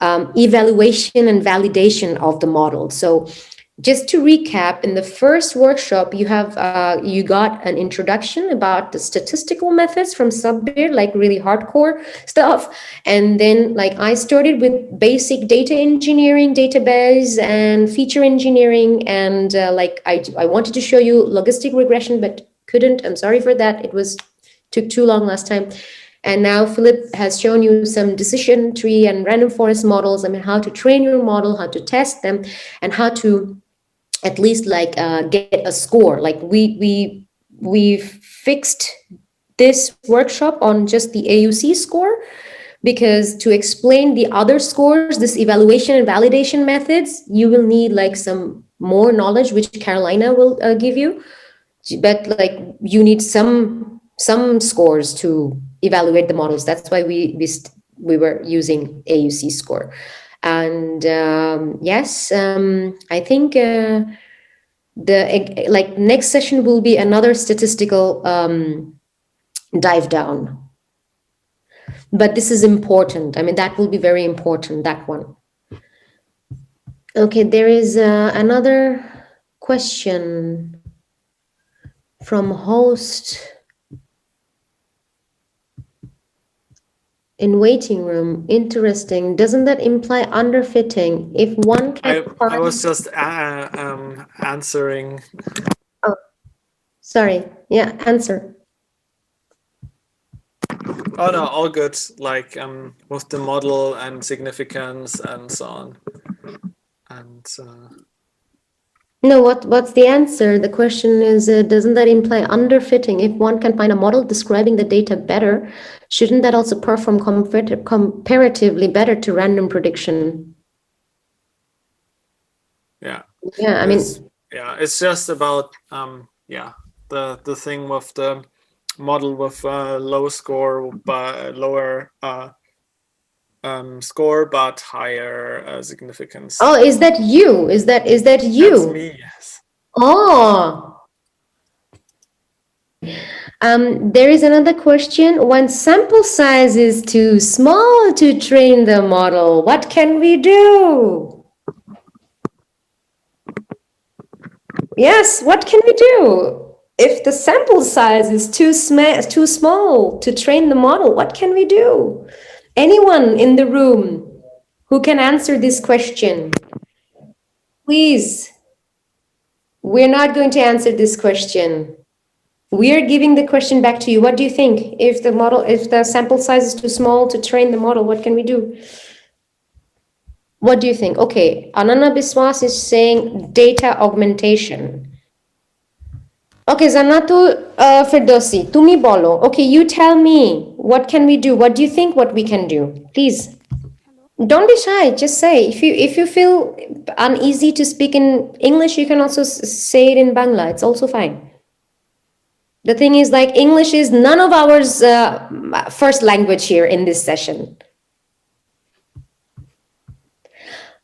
evaluation and validation of the model. So just to recap, in the first workshop, you got an introduction about the statistical methods from Subbeer, like really hardcore stuff. And then like I started with basic data engineering, database and feature engineering. And like I wanted to show you logistic regression, but couldn't. I'm sorry for that. It took too long last time. And now Philip has shown you some decision tree and random forest models. I mean, how to train your model, how to test them, and how to at least like get a score. Like we fixed this workshop on just the AUC score, because to explain the other scores, this evaluation and validation methods, you will need like some more knowledge, which Carolina will give you. But like you need some scores to evaluate the models. That's why we were using AUC score. And yes, I think the like next session will be another statistical dive down. But this is important. I mean, that will be very important, that one. Okay, there is another question from host in waiting room. Interesting. Doesn't that imply underfitting? If one can I was just answering. Oh, sorry. Yeah, answer. Oh no, all good. Like with the model and significance and so on. And no, what's the answer? The question is, doesn't that imply underfitting? If one can find a model describing the data better, shouldn't that also perform comparatively better to random prediction? Yeah. Yeah, I mean, yeah, it's just about the thing with the model with low score but lower score but higher significance. Oh, is that you? Is that you? That's me, yes. Oh. There is another question. When sample size is too small to train the model, what can we do? Yes, what can we do? If the sample size is too small to train the model, what can we do? Anyone in the room who can answer this question? Please. We're not going to answer this question. We're giving the question back to you. What do you think? If the sample size is too small to train the model, what can we do? What do you think? Okay, Anana Biswas is saying data augmentation. Okay, Zanatul Firdausi, tumi bolo. Okay, you tell me, what can we do? What do you think what we can do? Please. Don't be shy, just say. If you feel uneasy to speak in English, you can also say it in Bangla. It's also fine. The thing is, like, English is none of ours first language here in this session.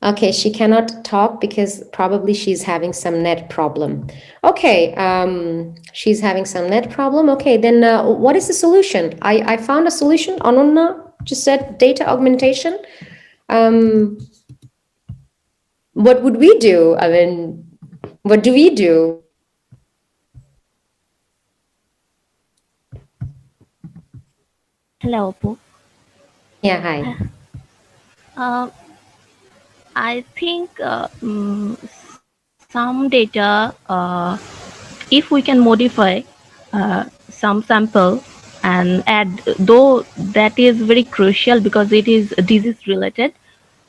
Okay, she cannot talk because probably she's having some net problem. Okay, she's having some net problem. Okay, then what is the solution? I found a solution. Anonna just said data augmentation. What would we do? I mean, what do we do? Hello, Apu. Yeah, hi. I think some data, if we can modify some sample and add, though that is very crucial because it is disease related,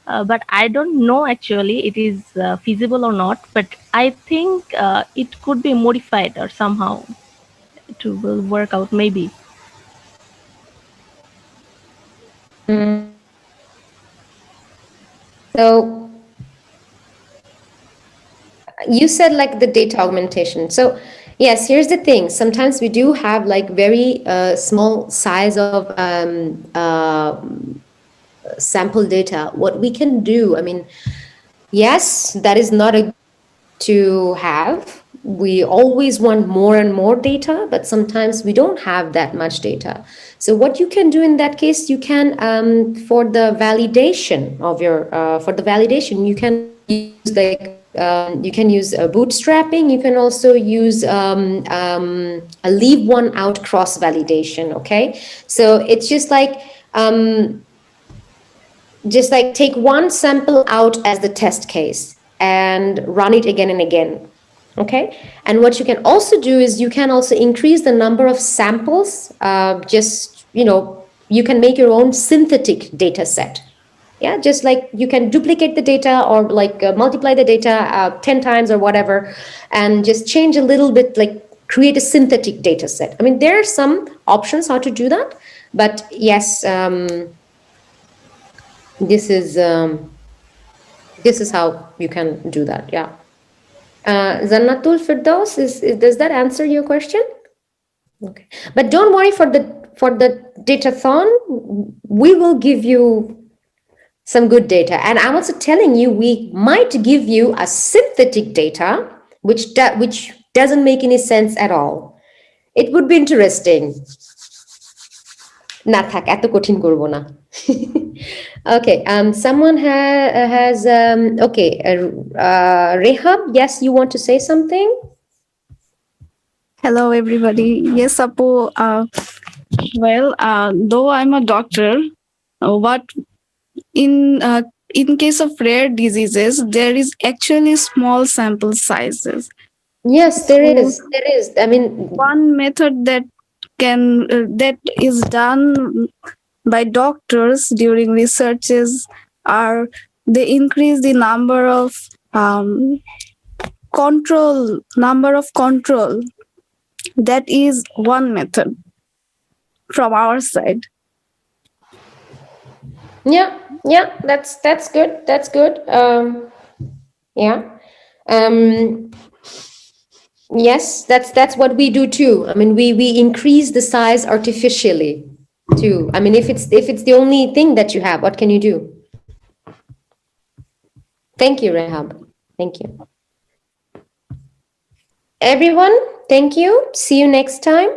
but I don't know actually it is feasible or not, but I think it could be modified or somehow it will work out maybe. So you said like the data augmentation. So yes, here's the thing. Sometimes we do have like very small size of sample data. What we can do, I mean, yes, that is not a to have. We always want more and more data, but sometimes we don't have that much data. So what you can do in that case, you can for the validation of your you can use like you can use bootstrapping. You can also use a leave one out cross validation. Okay, so it's just like take one sample out as the test case and run it again and again. Okay, and what you can also do is you can also increase the number of samples. Just you can make your own synthetic data set. Yeah, just like you can duplicate the data or like multiply the data 10 times or whatever, and just change a little bit, like create a synthetic data set. I mean, there are some options how to do that, but yes, this is how you can do that. Yeah. Zannatul Firdaus, does that answer your question? Okay, but don't worry, for the Datathon, we will give you some good data, and I'm also telling you we might give you a synthetic data which doesn't make any sense at all. It would be interesting. না থাক, এত কঠিন করব না. Okay, someone has okay, Rehab, yes, you want to say something? Hello, everybody. Yes, Apu. Though I'm a doctor, what in case of rare diseases, there is actually small sample sizes. Yes, there is. I mean, one method that is done by doctors during researches are they increase the number of control. That is one method from our side. Yeah, that's good. Yeah. Yes, that's what we do too. I mean, we increase the size artificially too. I mean, if it's the only thing that you have, what can you do? Thank you, Rehab. Thank you. Everyone, thank you. See you next time.